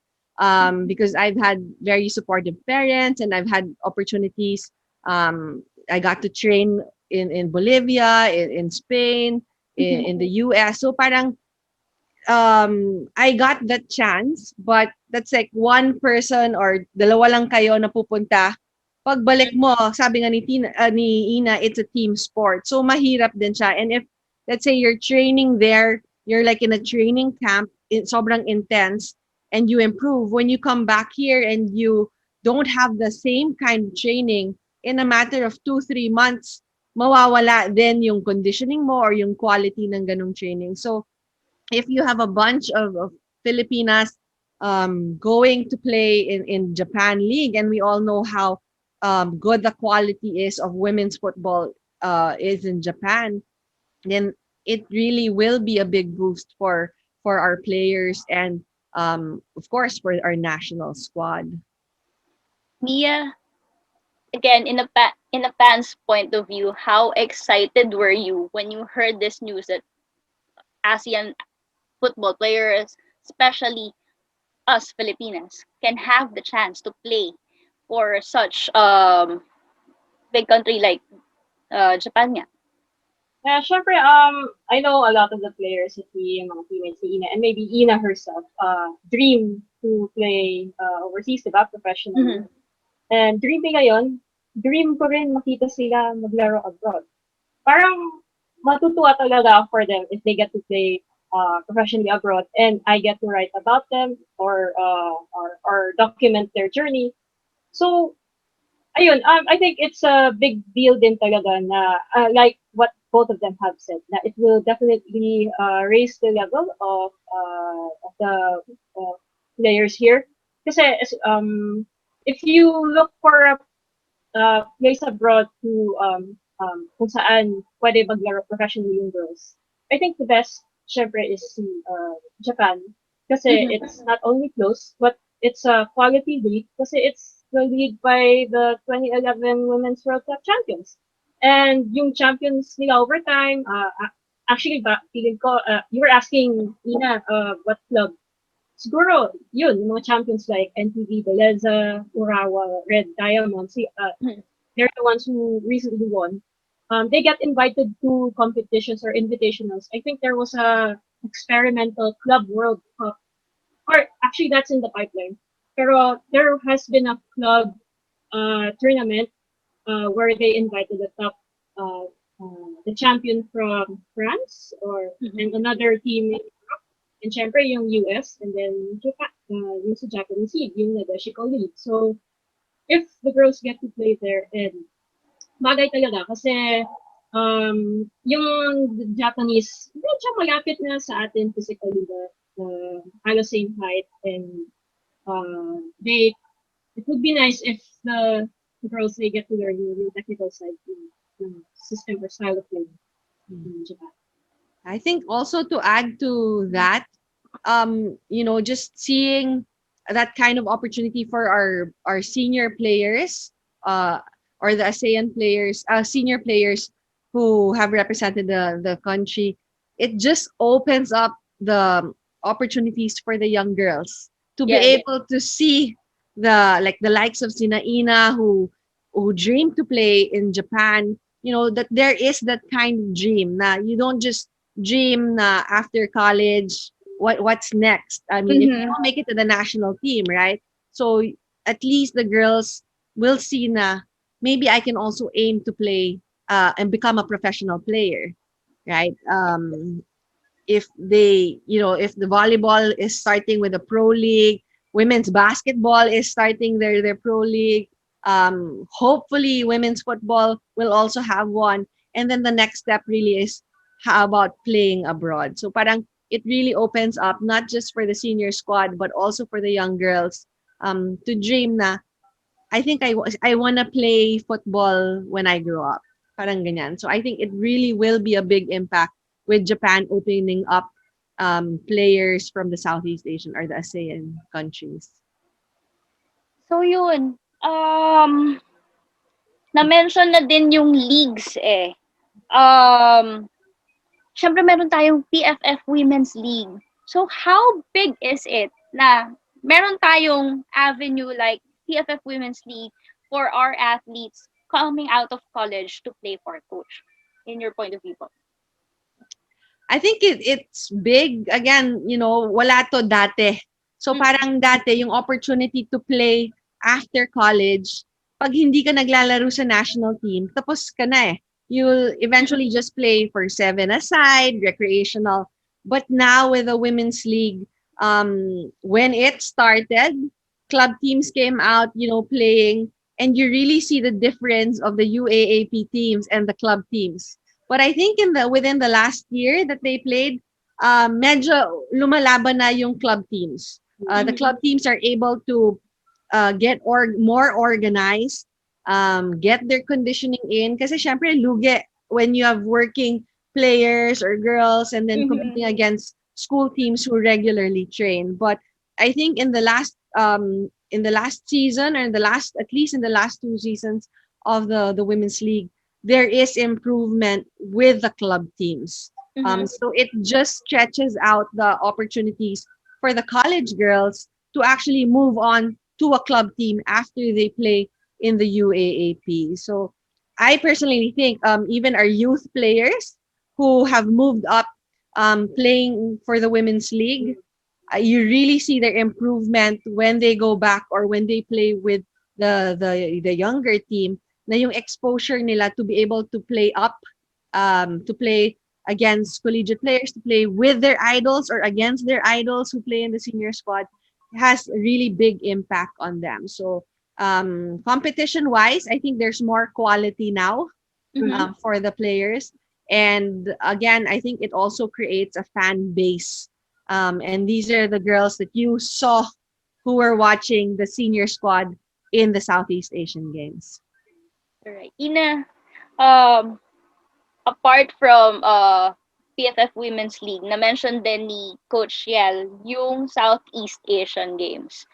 because I've had very supportive parents and I've had opportunities. I got to train in Bolivia, in Spain, in the US. So parang I got that chance, but that's like one person or dalawa lang kayo na pupunta. Pagbalik mo, sabi nga ni Ina, it's a team sport. So mahirap din siya. And if let's say you're training there, you're like in a training camp, sobrang intense, and you improve. When you come back here and you don't have the same kind of training, in a matter of 2-3 months, mawawala din yung conditioning mo or yung quality ng ganung training. So if you have a bunch of Filipinas going to play in Japan League, and we all know how good the quality is of women's football is in Japan, then it really will be a big boost for our players and of course for our national squad. Mia, again, in a fan's point of view, how excited were you when you heard this news that ASEAN football players, especially us Filipinas, can have the chance to play for such big country like Japan nga? Syempre, I know a lot of the players, yung mga teammates ni Ina, and maybe Ina herself, dream to play overseas, diba, professionally. Mhm. And dream ko ngayon, dream ko rin makita sila maglaro abroad. Parang matutuwa talaga for them if they get to play professionally abroad, and I get to write about them or document their journey. So ayun, I think it's a big deal din talaga na like what both of them have said, that it will definitely raise the level of the players here. Kasi if you look for a place abroad kung saan pwede maglaro professionally yung girls, I think the best syempre is Japan. Kasi Mhm. it's not only close, but it's a quality league kasi it's the league by the 2011 Women's World Cup champions. And yung champions nila over time, actually, feeling ko, you were asking, Ina, what club? Siguro, yun, yung mga champions like NTV, Beleza, Urawa, Red Diamonds, Mhm. they're the ones who recently won. They get invited to competitions or invitationals. I think there was a experimental club World Cup, or actually that's in the pipeline. Pero there has been a club tournament where they invited uh, the champion from France and another team and syempre yung US and then Japan, yung sa Japanese league, yung Nadeshiko League. So if the girls get to play there, and bagay talaga kasi yung Japanese, medyo malapit na sa atin physically, halos same height, and they it would be nice if the girls they get to learn yung technical side ng system or style of play in Japan. I think also to add to that, just seeing that kind of opportunity for our senior players, or the ASEAN players, senior players who have represented the country, it just opens up the opportunities for the young girls to be Yes. able to see the likes of Sina Ina who dream to play in Japan. You know that there is that kind of dream. Na you don't just dream na after college. What's next? I mean, if you Mm-hmm. don't make it to the national team, right? So at least the girls will see na maybe I can also aim to play and become a professional player, right? If they, if the volleyball is starting with a pro league, women's basketball is starting their pro league. Hopefully, women's football will also have one. And then the next step really is how about playing abroad. So parang it really opens up not just for the senior squad but also for the young girls to dream na I think I wanna play football when I grow up. Parang ganyan. So I think it really will be a big impact with Japan opening up players from the Southeast Asian or the ASEAN countries. So yun, na-mention na din yung leagues eh. Um, Siyempre meron tayong PFF Women's League. So how big is it na meron tayong avenue like PFF Women's League for our athletes coming out of college to play for coach? In your point of view po. I think it's big. Again, wala to dati. So Mm. parang dati, yung opportunity to play after college, pag hindi ka naglalaro sa national team, tapos ka na eh. You'll eventually just play for seven aside, recreational. But now with the women's league, when it started, club teams came out, playing, and you really see the difference of the UAAP teams and the club teams. But I think within the last year that they played, medyo lumalaban na yung club teams. The club teams are able to get more organized, get their conditioning in. Kasi syempre, lugi when you have working players or girls and then Mhm. competing against school teams who regularly train. But I think in the last season or at least in the last two seasons of the women's league, there is improvement with the club teams. Mhm. So it just stretches out the opportunities for the college girls to actually move on to a club team after they play in the UAAP. So I personally think even our youth players who have moved up playing for the women's league, you really see their improvement when they go back or when they play with the younger team. Na yung exposure nila to be able to play up, to play against collegiate players, to play with their idols or against their idols who play in the senior squad has a really big impact on them. So competition wise, I think there's more quality now Mhm. for the players. And again, I think it also creates a fan base. And these are the girls that you saw who were watching the senior squad in the Southeast Asian Games. Alright. Ina, um, apart from PFF Women's League, na-mention din ni Coach Yel yung Southeast Asian Games.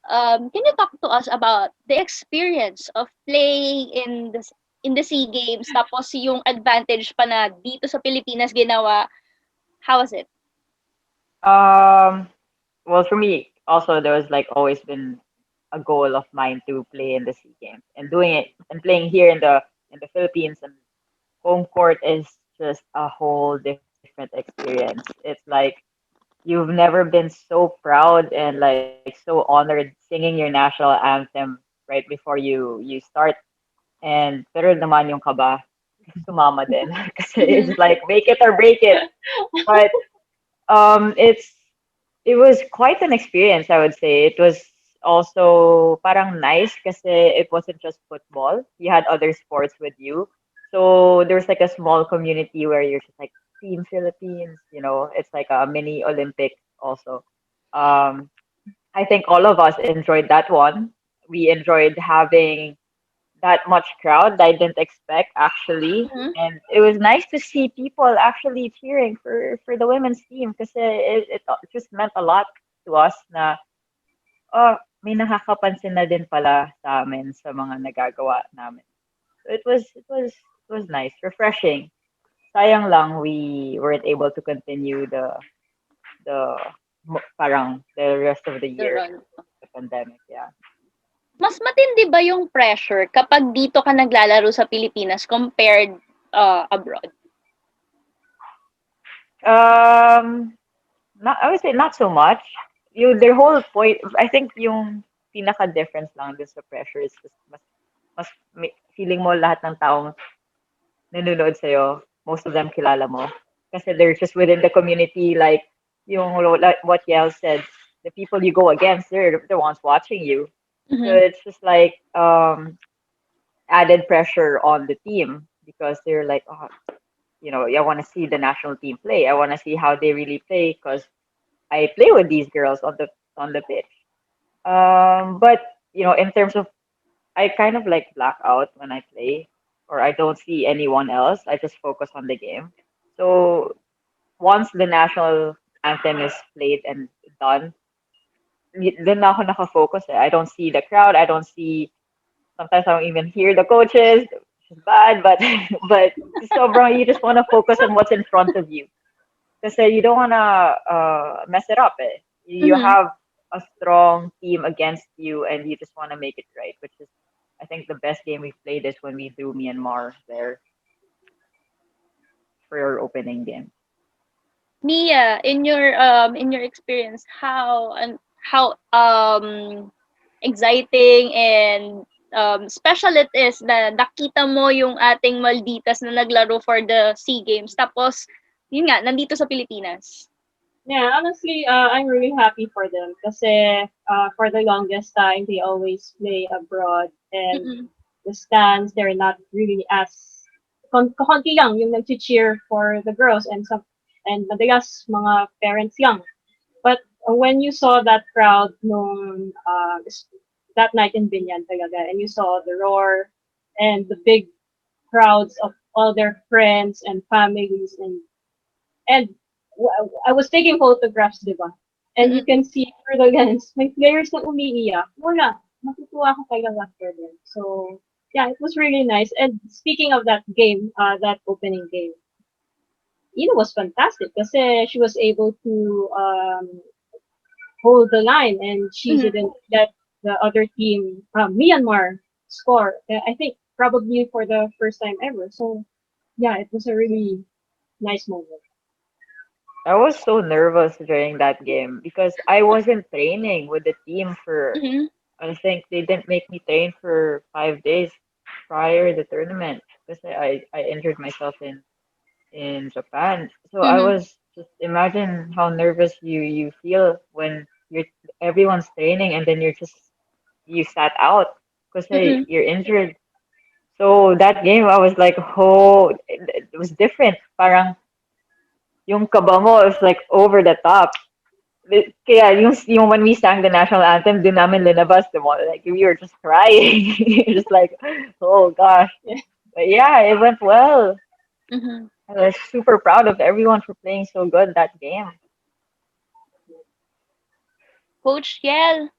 Can you talk to us about the experience of playing in the SEA Games tapos yung advantage pa na dito sa Pilipinas ginawa? How was it? Um, well, for me, also there was like always been a goal of mine to play in the SEA Games, and doing it and playing here in the Philippines and home court is just a whole different experience. It's like you've never been so proud and like so honored singing your national anthem right before you start. And pero naman yung kaba, sumama din. Kasi it's Mhm. like make it or break it. But it's it was quite an experience, I would say. It was also parang nice kasi it wasn't just football. You had other sports with you. So there's like a small community where you're just like Team Philippines, it's like a mini Olympic also. Um, I think all of us enjoyed that one. We enjoyed having that much crowd. I didn't expect actually, Mhm. and it was nice to see people actually cheering for the women's team because it just meant a lot to us. Na oh, may nakakapansin na din pala sa amin sa mga nagagawa namin. So it was It was nice, refreshing. Sayang lang we weren't able to continue the parang the rest of the The year, run. the pandemic. Yeah. Mas matindi ba yung pressure kapag dito ka naglalaro sa Pilipinas compared abroad? Not, I would say not so much. Their whole point, I think yung pinaka difference lang dun sa pressure is just feeling mo lahat ng taong nanonood sa'yo, most of them kilala mo. Kasi they're just within the community, like like what Yael said, the people you go against, they're the ones watching you. So Mhm. it's just like added pressure on the team because they're like, oh, I want to see the national team play. I want to see how they really play because I play with these girls on the pitch. But in terms of, I kind of like black out when I play, or I don't see anyone else. I just focus on the game. So once the national anthem is played and done, then na ako nakafocus. I don't see the crowd. I don't see. Sometimes I don't even hear the coaches. Which is bad, but but sobrang you just want to focus on what's in front of you. Kasi you don't want to mess it up. Eh. You Mhm. have a strong team against you, and you just want to make it right, which is, I think, the best game we played is when we drew Myanmar there for our opening game. Mia, in your experience, how exciting and special it is na nakita mo yung ating Malditas na naglaro for the SEA Games tapos yun nga nandito sa Pilipinas. Yeah, honestly, I'm really happy for them kasi for the longest time they always play abroad and Mm-mm. the stands they're not really as konti lang yung nag-cheer for the girls and madalas mga parents lang. But when you saw that crowd nung that night in Binyan talaga and you saw the roar and the big crowds of all their friends and families and I was taking photographs, di ba? And you Mm-mm. can see through the lens, may players na umiiyak. Wala. Natutuwa ako kay after them. So, yeah, it was really nice. And speaking of that game, that opening game, Ina was fantastic kasi she was able to hold the line and she Mhm. didn't let the other team, Myanmar, score. I think probably for the first time ever. So, yeah, it was a really nice moment. I was so nervous during that game because I wasn't training with the team for, Mhm. I think they didn't make me train for 5 days prior the tournament because I injured myself in Japan. So I Mhm. was just imagine how nervous you feel when everyone's training and then you sat out because Mm-mm. you're injured. So that game I was like, oh, it was different. Parang yung kaba mo is like over the top. Kaya yung when we sang the national anthem, dun namin linabas, like we were just crying. Just like, oh gosh. But yeah, it went well. Mhm. I was super proud of everyone for playing so good that game. Coach Yel,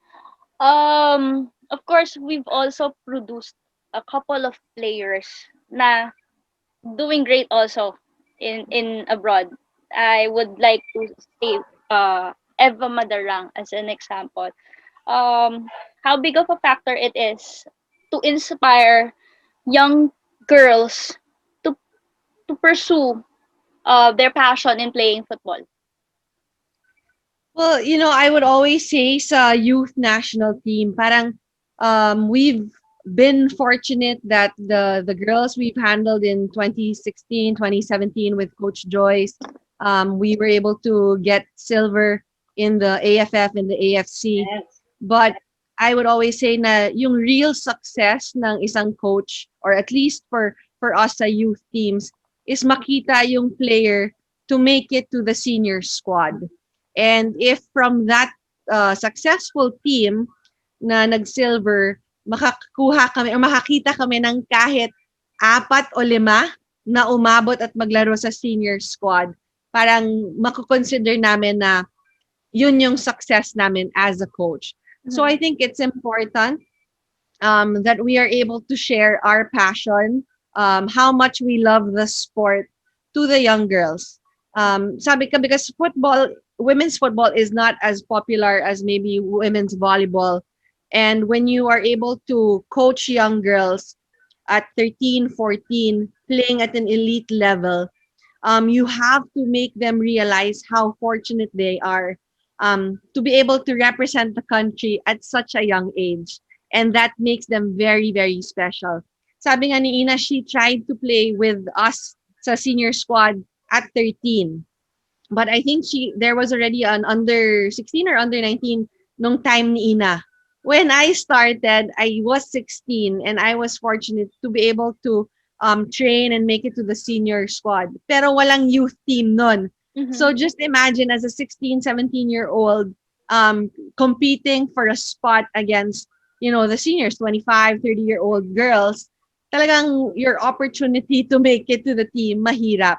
of course, we've also produced a couple of players na doing great also in abroad. I would like to say Eva Madarang as an example. How big of a factor it is to inspire young girls to to pursue their passion in playing football. Well, I would always say sa youth national team, parang we've been fortunate that the girls we've handled in 2016, 2017 with Coach Joyce, we were able to get silver in the AFF and the AFC. Yes. But I would always say na yung real success ng isang coach or at least for us sa youth teams is makita yung player to make it to the senior squad. And if from that successful team na nag-silver, makakuha kami or makakita kami ng kahit 4 o 5 na umabot at maglaro sa senior squad, parang makukonsider namin na yun yung success namin as a coach. So I Mhm. think it's important that we are able to share our passion how much we love the sport to the young girls. Sabi ka, because women's football is not as popular as maybe women's volleyball. And when you are able to coach young girls at 13, 14, playing at an elite level, you have to make them realize how fortunate they are to be able to represent the country at such a young age. And that makes them very, very special. Sabi nga ni Ina, she tried to play with us sa senior squad at 13. But I think there was already an under 16 or under 19 nung time ni Ina. When I started, I was 16 and I was fortunate to be able to train and make it to the senior squad. Pero walang youth team nun. So just imagine as a 16, 17-year-old competing for a spot against, the seniors, 25, 30-year-old girls. Talagang your opportunity to make it to the team, mahirap.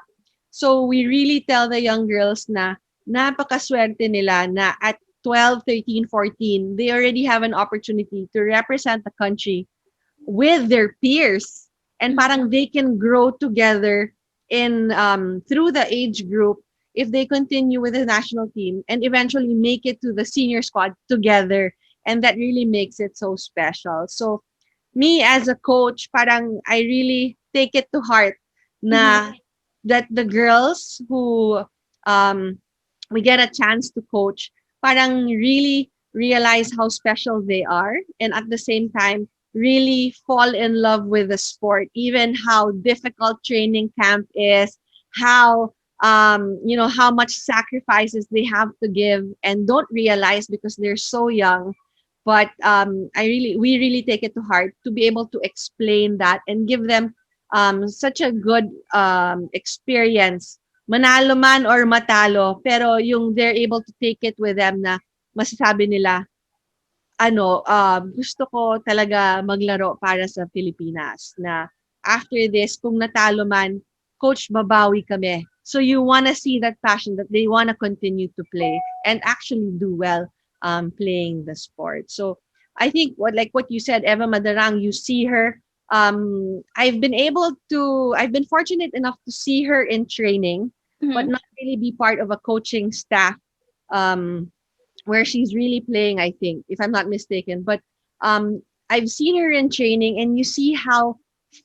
So we really tell the young girls na napakaswerte nila na at 12, 13, 14, they already have an opportunity to represent the country with their peers. And parang they can grow together in through the age group if they continue with the national team and eventually make it to the senior squad together. And that really makes it so special. So me as a coach, parang I really take it to heart na that the girls who we get a chance to coach, parang really realize how special they are, and at the same time really fall in love with the sport, even how difficult training camp is, how how much sacrifices they have to give and don't realize because they're so young. But we really take it to heart to be able to explain that and give them such a good experience, manalo man or matalo, pero yung they're able to take it with them na masasabi nila, gusto ko talaga maglaro para sa Pilipinas, na after this, kung natalo man, coach, babawi kami. So you want to see that passion that they want to continue to play and actually do well playing the sport. So I think what you said, Eva Madarang, you see her. I've been fortunate enough to see her in training, but not really be part of a coaching staff where she's really playing, I think, if I'm not mistaken. But I've seen her in training and you see how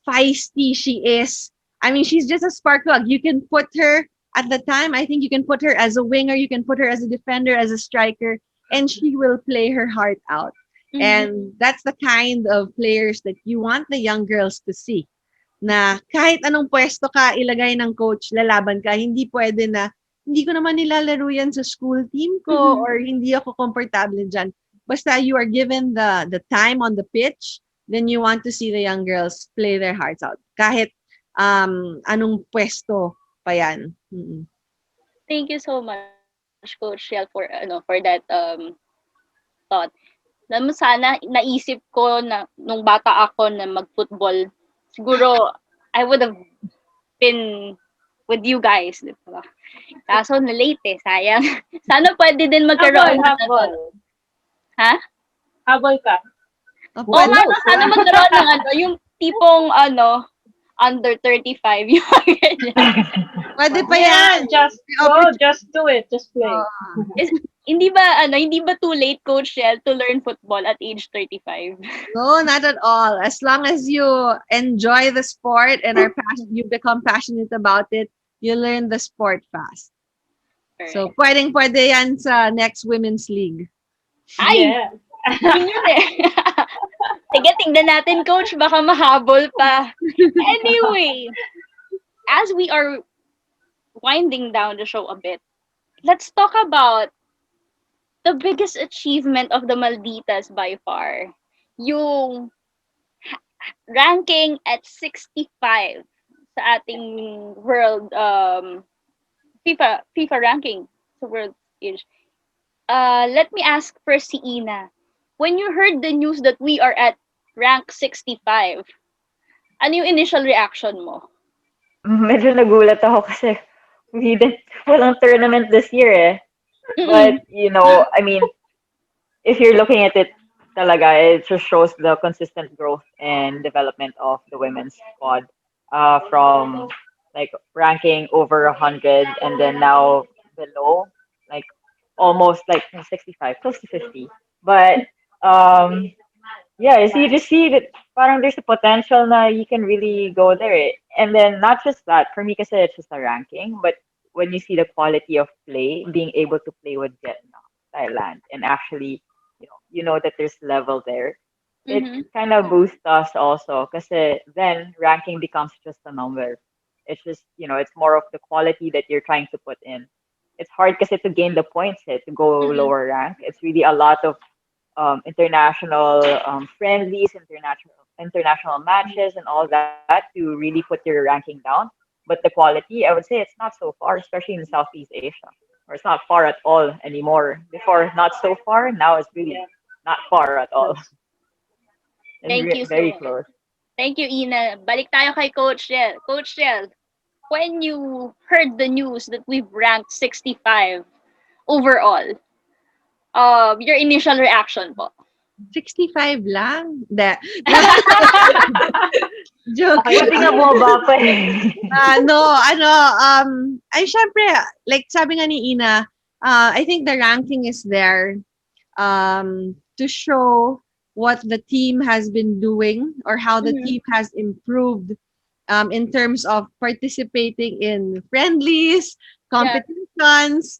feisty she is. I mean, she's just a spark plug. You can put her at the time, I think you can put her as a winger, you can put her as a defender, as a striker, and she will play her heart out. And that's the kind of players that you want the young girls to see. Na kahit anong pwesto ka ilagay ng coach, lalaban ka. Hindi pwede na, hindi ko naman nilalaro yan sa school team ko or hindi ako komportable dyan. Basta you are given the time on the pitch, then you want to see the young girls play their hearts out. Kahit anong pwesto pa yan. Thank you so much, Coach Shell, for that thought. Alam mo, sana naisip ko na nung bata ako na mag-football, siguro I would have been with you guys, di ba? Kaso na late sayang. Sana pwede din magkaroon Habol. Ha? Habol ka. Oo nga, sana magkaroon ng yung tipong under 35, yung ganyan. Pwede pa yan. Just go, just do it, just play. Hindi ba too late, Coach Shell, to learn football at age 35? No, not at all. As long as you enjoy the sport and you become passionate about it, you learn the sport fast. Right. So, pwede yan sa next Women's League. Ay! Yeah. Yun Sige, tingnan natin, Coach. Baka mahabol pa. Anyway, as we are winding down the show a bit, let's talk about the biggest achievement of the Malditas by far. Yung ranking at 65 sa ating world FIFA ranking sa world stage. Let me ask first si Ina. When you heard the news that we are at rank 65, ano yung initial reaction mo? Medyo nagulat ako kasi walang tournament this year eh. But, I mean, if you're looking at it talaga, it just shows the consistent growth and development of the women's squad. from like ranking over 100 and then now below, like almost like 65, close to 50. But um, yeah, so you just see that parang there's a potential na you can really go there. And then not just that, for me kasi it's just a ranking, but when you see the quality of play, being able to play with Vietnam, Thailand, and actually, you know that there's level there, it Mm-hmm. kind of boosts us also kasi then ranking becomes just a number. It's just, it's more of the quality that you're trying to put in. It's hard kasi to gain the points, to go Mm-hmm. lower rank. It's really a lot of international friendlies, international matches, and all that to really put your ranking down. But the quality, I would say, it's not so far, especially in Southeast Asia, or it's not far at all anymore. Before, not so far. Now it's really not far at all. It's Thank you so very much. close. Thank you, Ina. Balik tayo kay Coach Riel. Coach Riel, when you heard the news that we've ranked 65 overall, your initial reaction po? 65 lang? No, joke. Buti nga bumaba pa eh. No, ay syempre, like sabi nga ni Ina, I think the ranking is there to show what the team has been doing or how the Mm-hmm. team has improved in terms of participating in friendlies, Yeah. competitions,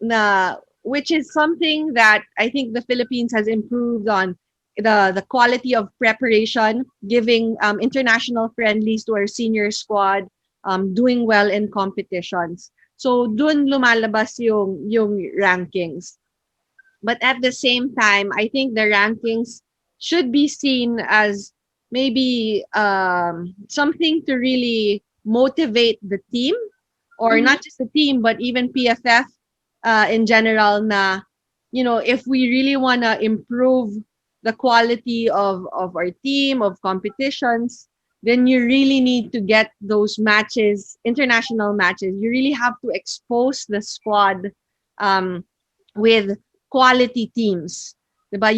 na which is something that I think the Philippines has improved on the quality of preparation, giving international friendlies to our senior squad, doing well in competitions. So dun lumalabas yung rankings. But at the same time, I think the rankings should be seen as maybe something to really motivate the team, or Mm-hmm. not just the team, but even PFF in general. Na, if we really want to improve the quality of our team, of competitions, then you really need to get those matches, international matches. You really have to expose the squad um, with quality teams. Diba?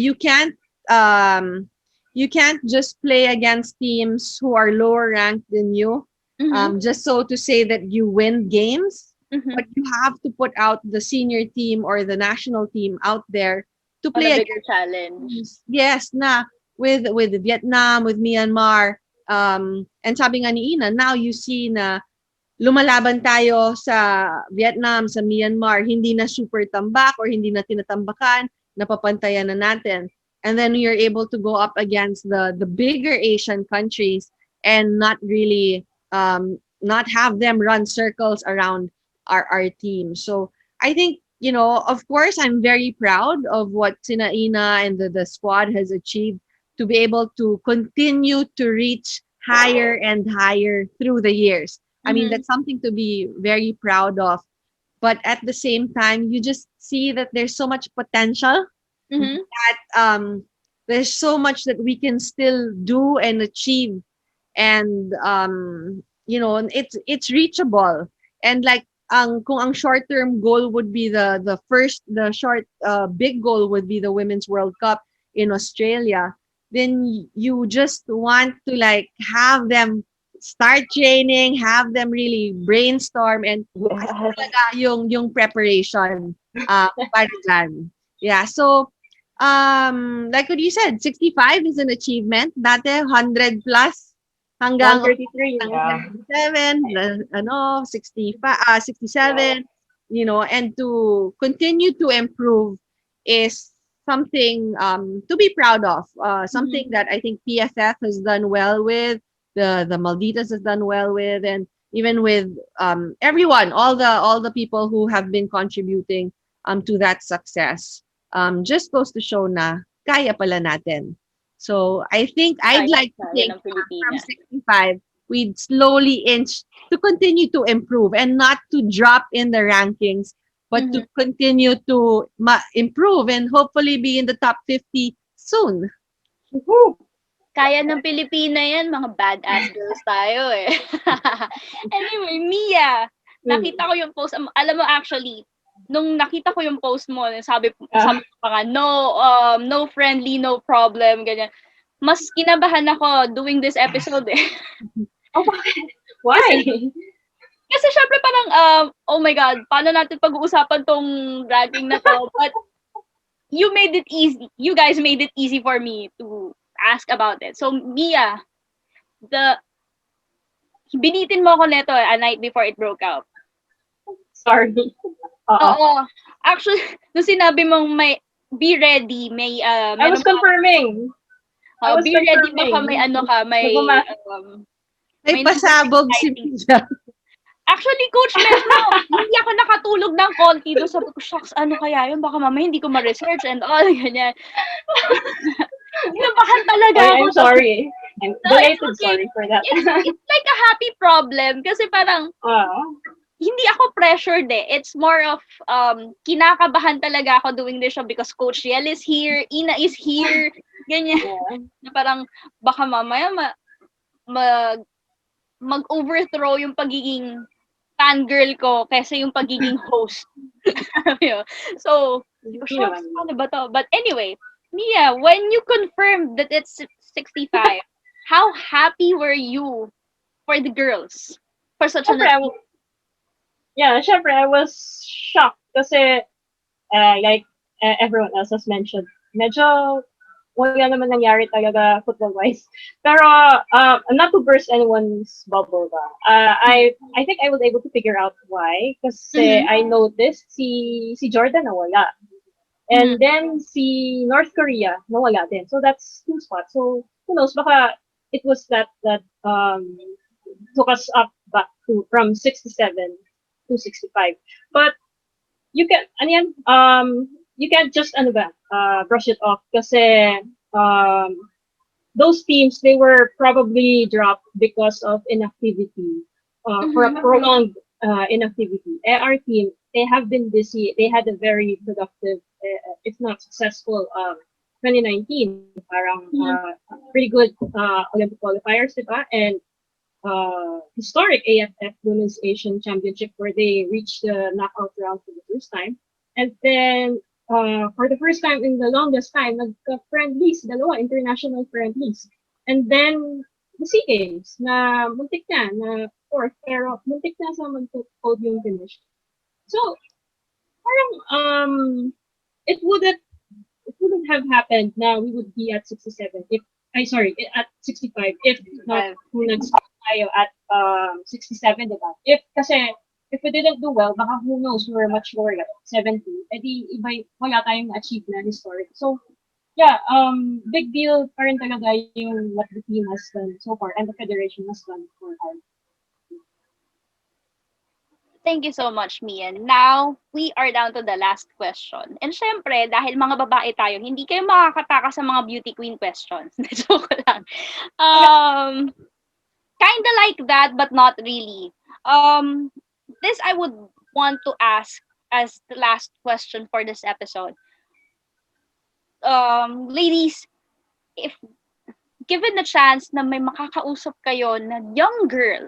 Um you can't just play against teams who are lower ranked than you, Mm-hmm. just so to say that you win games, Mm-hmm. but you have to put out the senior team or the national team out there to On a play bigger against challenge. teams. Yes, na with Vietnam, with Myanmar, and sabi nga ni Ina, now you see na lumalaban tayo sa Vietnam, sa Myanmar, hindi na super tambak or hindi na tinatambakan, napapantayan na natin. And then you're able to go up against the bigger Asian countries and not really not have them run circles around our team. So I think, of course, I'm very proud of what Sinaina and the squad has achieved to be able to continue to reach higher and higher through the years. I mean, Mm-hmm. that's something to be very proud of. But at the same time, you just see that there's so much potential, Mm-hmm. that there's so much that we can still do and achieve. And it's reachable. And like kung ang short term goal would be the short big goal would be the Women's World Cup in Australia, then you just want to like have them start training, have them really brainstorm, and as Yes. talaga yung preparation para dyan. Yeah, so like what you said, 65 is an achievement. Dati 100 plus hanggang 133. Yeah. 37, 65, 67, and to continue to improve is something to be proud of. Mm-hmm. Something that I think PFF has done well with, the Malditas has done well with, and even with everyone, all the people who have been contributing to that success. Just goes to show na kaya pala natin. So I think I'd like to Kaya think ng from Pilipinas. 65, we'd slowly inch to continue to improve and not to drop in the rankings, but to Mm-hmm. continue to improve and hopefully be in the top 50 soon. Woohoo! Kaya ng Pilipina yan, mga badass girls tayo eh. Anyway, Mia, nakita ko yung post. Alam mo actually, nung nakita ko yung post mo, sabi ko pa nga, no friendly, no problem, ganyan. mas kinabahan ako doing this episode eh. Oh, bakit? Why? Kasi syempre parang, oh my God, paano natin pag-uusapan tong bragging na to? But you made it easy. You guys made it easy for me to ask about it. So, Mia, binitin mo ako neto a night before it broke out. Sorry. Oo. Actually, nung sinabi mong be ready, I was confirming. be ready, baka may May may pasabog si exciting. Pia. Actually, Coach, medyo hindi ako nakatulog ng konti doon. Sabi ko, shucks, ano kaya yun? Baka mamaya hindi ko ma-research and all, ganyan. Kinabahan talaga ako. I'm sorry. I'm No, it's belated okay. sorry for that. It's like a happy problem kasi parang hindi ako pressured eh. It's more of kinakabahan talaga ako doing this show because Coach Yel is here, Ina is here, ganyan. Yeah. Na parang baka mamaya mag-overthrow yung pagiging fangirl ko kaysa yung pagiging host. So, shucks, ano ba to? But anyway, Mia, when you confirmed that it's 65, how happy were you for the girls? For such an syempre, I was shocked kasi like everyone else has mentioned, medyo wala naman nangyari talaga football-wise. Pero not to burst anyone's bubble ba, I think I was able to figure out why. Kasi I noticed si Jordan nawala. And then si North Korea nawala din. So that's 2 spots. So who knows, baka it was that took us up back to from 67 to 65. But you can you can't just brush it off kasi those teams, they were probably dropped because of inactivity, for prolonged inactivity. Our team, they have been busy. They had a very productive, if not successful, 2019. Parang pretty good Olympic qualifiers, diba? And historic AFF Women's Asian Championship where they reached the knockout round for the first time. And then, for the first time in the longest time, nagka-friendlies, dalawa, international friendlies. And then, the SEA Games, na muntik na fourth, pero muntik na sa mag-podium finish. So, parang, it wouldn't have happened na we would be at 67 at 65 if not kung tayo at 67, diba? If we didn't do well, baka who knows, we were much lower, like 70. Edi wala tayong achieve na historic. So, yeah, big deal pa rin talaga yung what the team has done so far and the federation has done for our. Thank you so much, Mia. Now, we are down to the last question. And syempre, dahil mga babae tayo, hindi kayo makakataka sa mga beauty queen questions. Joke lang. Kinda like that, but not really. This I would want to ask as the last question for this episode. Ladies, if given the chance na may makakausap kayo na young girl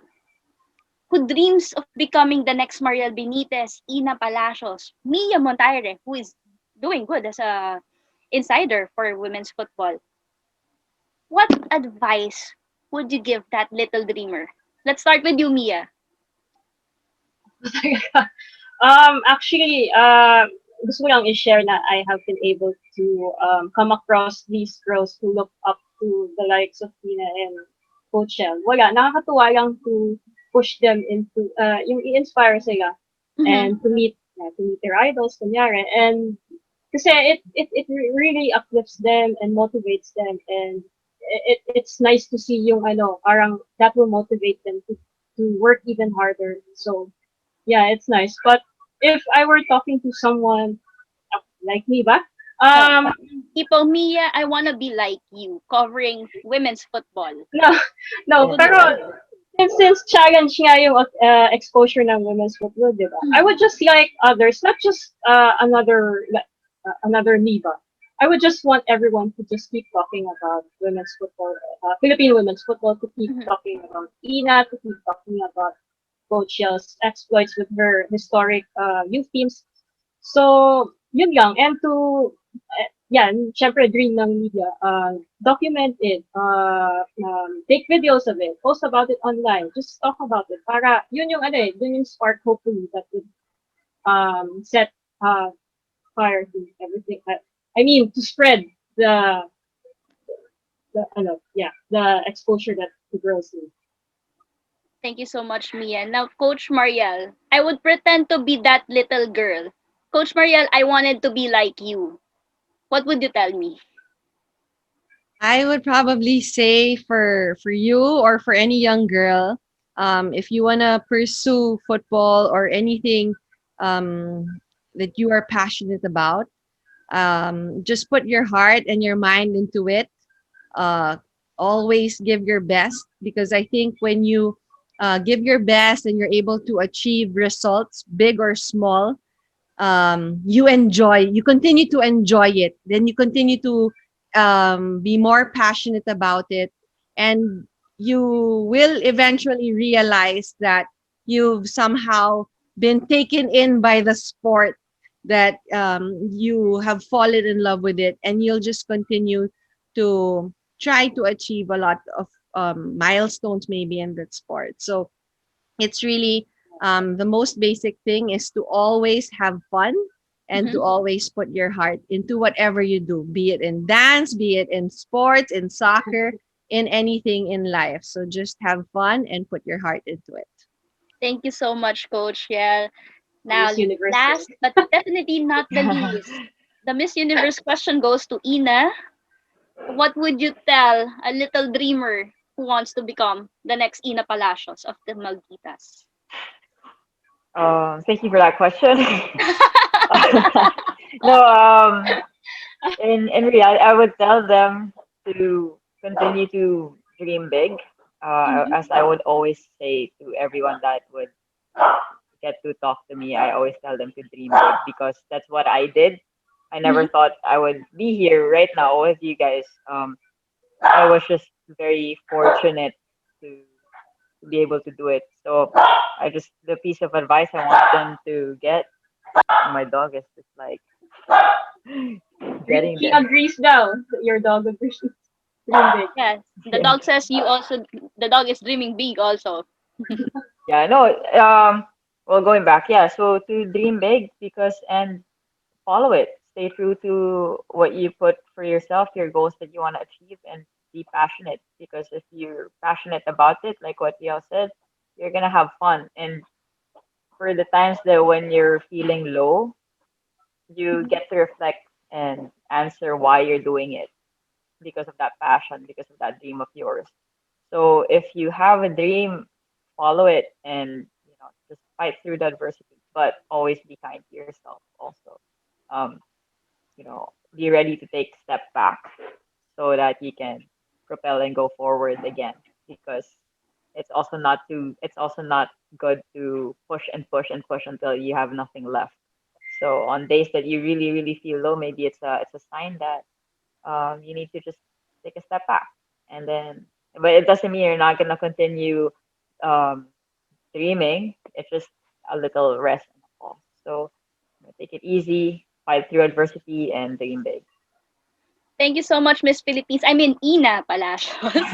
who dreams of becoming the next Marielle Benitez, Inna Palacios, Mia Montayre, who is doing good as a insider for women's football, what advice would you give that little dreamer? Let's start with you, Mia. Actually, gusto ko lang i-share na I have been able to come across these girls who look up to the likes of Tina and Coach Shell. Wala, nakakatuwa lang to push them into, yung i-inspire sila and to meet their idols, kunyari. And kasi it really uplifts them and motivates them, and it's nice to see yung parang that will motivate them to work even harder. So, yeah, it's nice. But if I were talking to someone like me ba? People, Mia, I wanna be like you, covering women's football. No, pero since challenge nga yung exposure ng women's football, diba? I would just like others, not just another Niba. I would just want everyone to just keep talking about women's football, Philippine women's football, to keep talking about Ina, to keep talking about Coach Yel's exploits with her historic youth teams. So, yun lang. And to yan, syempre dream ng media. Document it, take videos of it, post about it online, just talk about it. Para yun yung yun yung spark hopefully that would set fire to everything. I mean to spread the the exposure that the girls need. Thank you so much, Mia. Now, Coach Marielle, I would pretend to be that little girl. Coach Marielle, I wanted to be like you. What would you tell me? I would probably say for you or for any young girl, if you wanna pursue football or anything that you are passionate about, just put your heart and your mind into it. Uh, Always give your best, because I think when you give your best and you're able to achieve results, big or small, you continue to enjoy it, then you continue to be more passionate about it, and you will eventually realize that you've somehow been taken in by the sport, that you have fallen in love with it, and you'll just continue to try to achieve a lot of milestones maybe in that sport. So it's really the most basic thing is to always have fun and to Mhm. always put your heart into whatever you do, be it in dance, be it in sports, in soccer, in anything in life. So just have fun and put your heart into it. Thank you so much, Coach. Yeah. Now, Miss Universe there. last but definitely not the least, the Miss Universe question goes to Ina. What would you tell a little dreamer who wants to become the next Inna Palacios of the Malditas? Thank you for that question. No, in reality, I would tell them to continue to dream big. Mhm. As I would always say to everyone that would get to talk to me, I always tell them to dream big because that's what I did. I never Mhm. thought I would be here right now with you guys. I was just very fortunate to be able to do it. So I just the piece of advice I want them to get. My dog is just like getting He there. agrees now. Your dog agrees. Dream big. Yes. The Yeah. dog says the dog is dreaming big also. Yeah, no, well, going back, yeah, so to dream big because and follow it. Stay true to what you put for yourself, your goals that you want to achieve, and be passionate. Because if you're passionate about it, like what Yao said, you're gonna have fun. And for the times that when you're feeling low, you Mhm. get to reflect and answer why you're doing it because of that passion, because of that dream of yours. So if you have a dream, follow it and just fight through the adversity, but always be kind to yourself also. Um, be ready to take a step back so that you can propel and go forward again because it's also not good to push and push and push until you have nothing left. So on days that you really really feel low, maybe it's a sign that you need to just take a step back and then but it doesn't mean you're not gonna continue um, dreaming. It's just a little rest and a pause. So take it easy, fight through adversity, and dream big. Thank you so much, Miss Philippines. I mean, Ina Palacios,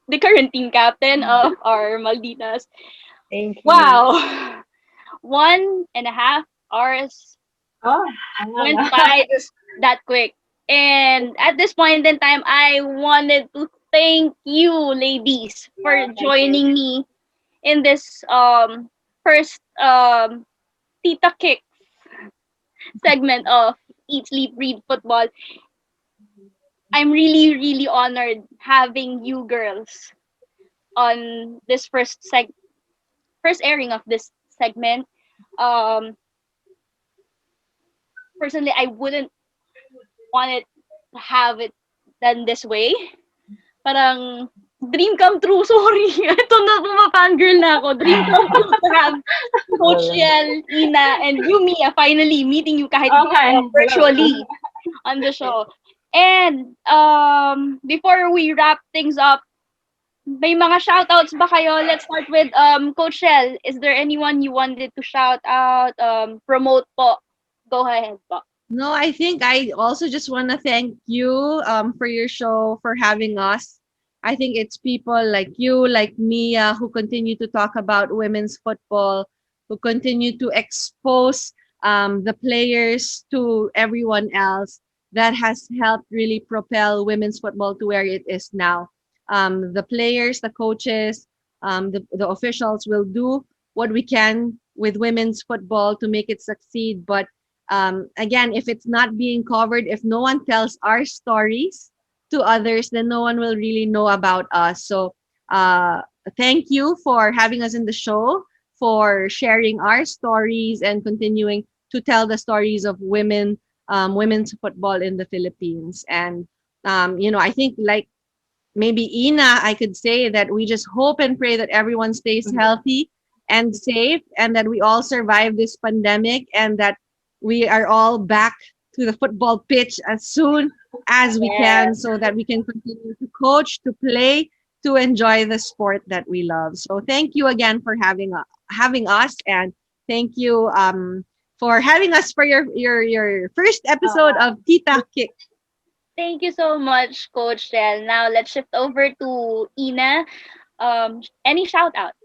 the current team captain of our Malditas. Thank you. Wow, 1.5 hours Oh, went ayan. by just that quick. And at this point in time, I wanted to thank you, ladies, for Yeah, thank you. joining me in this first Tita Kick segment of Eat, Sleep, Read Football. I'm really, really honored having you girls on this first airing of this segment. Um, Personally, I wouldn't want it to have it done this way. Parang dream come true. Sorry. Ito na pumapangirl na ako. Dream come true to have Coach Well, Yel, Ina, and you, Mia, finally meeting you kahit Okay, hello. virtually on the show. And before we wrap things up, may mga shoutouts ba kayo? Let's start with Coach Shell. Is there anyone you wanted to shout out, promote po? Go ahead po. No, I think I also just want to thank you for your show, for having us. I think it's people like you, like Mia, who continue to talk about women's football, who continue to expose the players to everyone else that has helped really propel women's football to where it is now. The players, the coaches, the officials will do what we can with women's football to make it succeed. But again, if it's not being covered, if no one tells our stories to others, then no one will really know about us. So uh, thank you for having us in the show, for sharing our stories and continuing to tell the stories of women's football in the Philippines. And I think like maybe Ina, I could say that we just hope and pray that everyone stays healthy and safe, and that we all survive this pandemic, and that we are all back to the football pitch as soon as we can, Yes. so that we can continue to coach, to play, to enjoy the sport that we love. So thank you again for having us, and thank you for having us for your first episode of Tita Kick. Thank you so much, Coach Del. Now let's shift over to Ina. Any shout outs?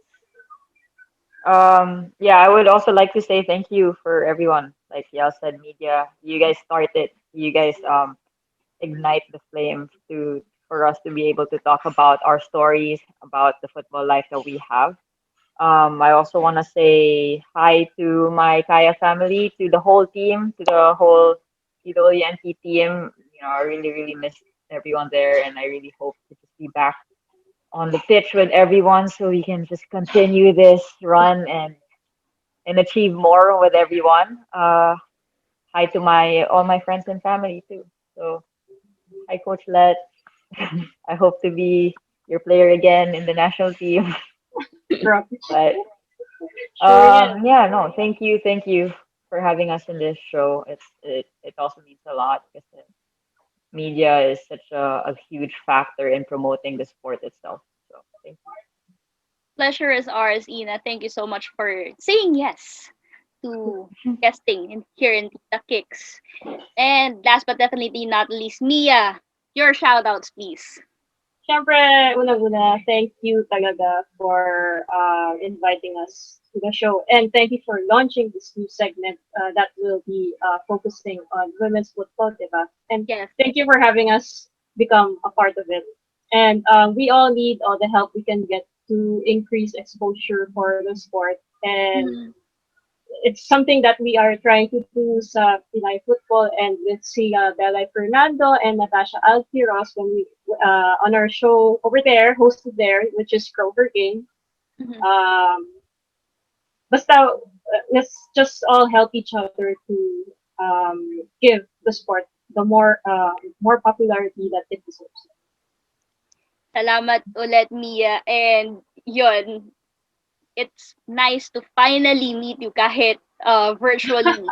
Yeah, I would also like to say thank you for everyone. Like Yao said, media, you guys started, you guys ignite the flames to for us to be able to talk about our stories, about the football life that we have. I also want to say hi to my Kaya family, to the whole team, to the whole PWNT team. You know, I really, really miss everyone there, and I really hope to just be back on the pitch with everyone so we can just continue this run and achieve more with everyone. Hi to my all my friends and family too. So hi, Coach Let. I hope to be your player again in the national team. But Sure, yeah. yeah, no, thank you for having us in this show. It also means a lot because the media is such a huge factor in promoting the sport itself. So thank you. Pleasure is ours, Ina. Thank you so much for saying yes to guesting here in Tita Kicks. And last but definitely not least, Mia, your shout outs, please. Siyempre, unang-una, thank you talaga for inviting us to the show. And thank you for launching this new segment that will be focusing on women's football, diba? And Yes. thank you for having us become a part of it. And we all need all the help we can get to increase exposure for the sport. And Mhm. it's something that we are trying to do sa Pinay football and with si Belay Fernando and Natasha Alquiros when we on our show over there, hosted there, which is Kroger Game. Mhm. Um, basta let's just all help each other to give the sport the more popularity that it deserves. Salamat ulit, Mia. And yun, it's nice to finally meet you kahit virtually,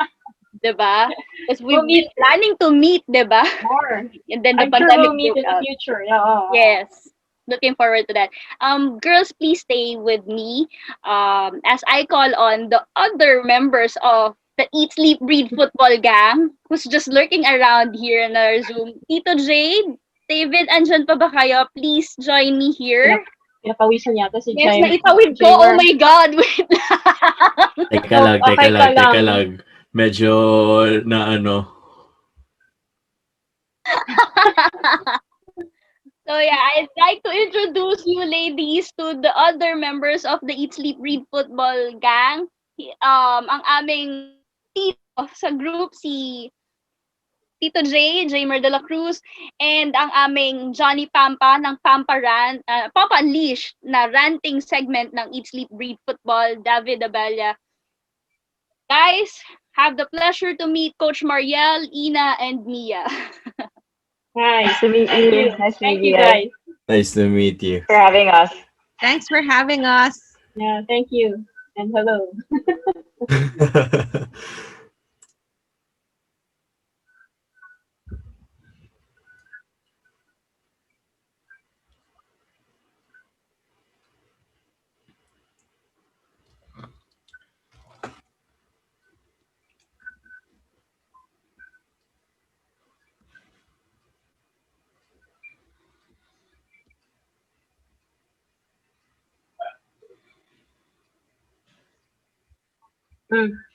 'di ba? Because We'll we've meet been planning to meet, 'di ba? more. And then the I'm sure pandemic we'll meet broke in the out. future. Yeah. Yes. Looking forward to that. Girls, please stay with me. As I call on the other members of the Eat Sleep Breed football gang who's just lurking around here in our Zoom. Tito Jade, David, andyan pa ba kayo? Please join me here. Pinapawisan yata si Yes, naitawid ko. Oh Jamer. my God, wait lang. Teka So, lang, teka okay ka lang, teka lang. lang. Medyo na ano. So yeah, I'd like to introduce you ladies to the other members of the Eat Sleep Read Football Gang. Ang aming tito sa group si Tito Jamer de la Cruz, and ang aming Johnny Pampa ng Pampa Rant, Pampa Unleash na ranting segment ng Eat Sleep Breed Football, David Abella. Guys, have the pleasure to meet Coach Marielle, Ina, and Mia. Hi. Nice to meet Thank you. you. Nice to meet Thank you you, guys. guys. Nice to meet you. For having us. Thanks for having us. Yeah, thank you. And hello. Mm.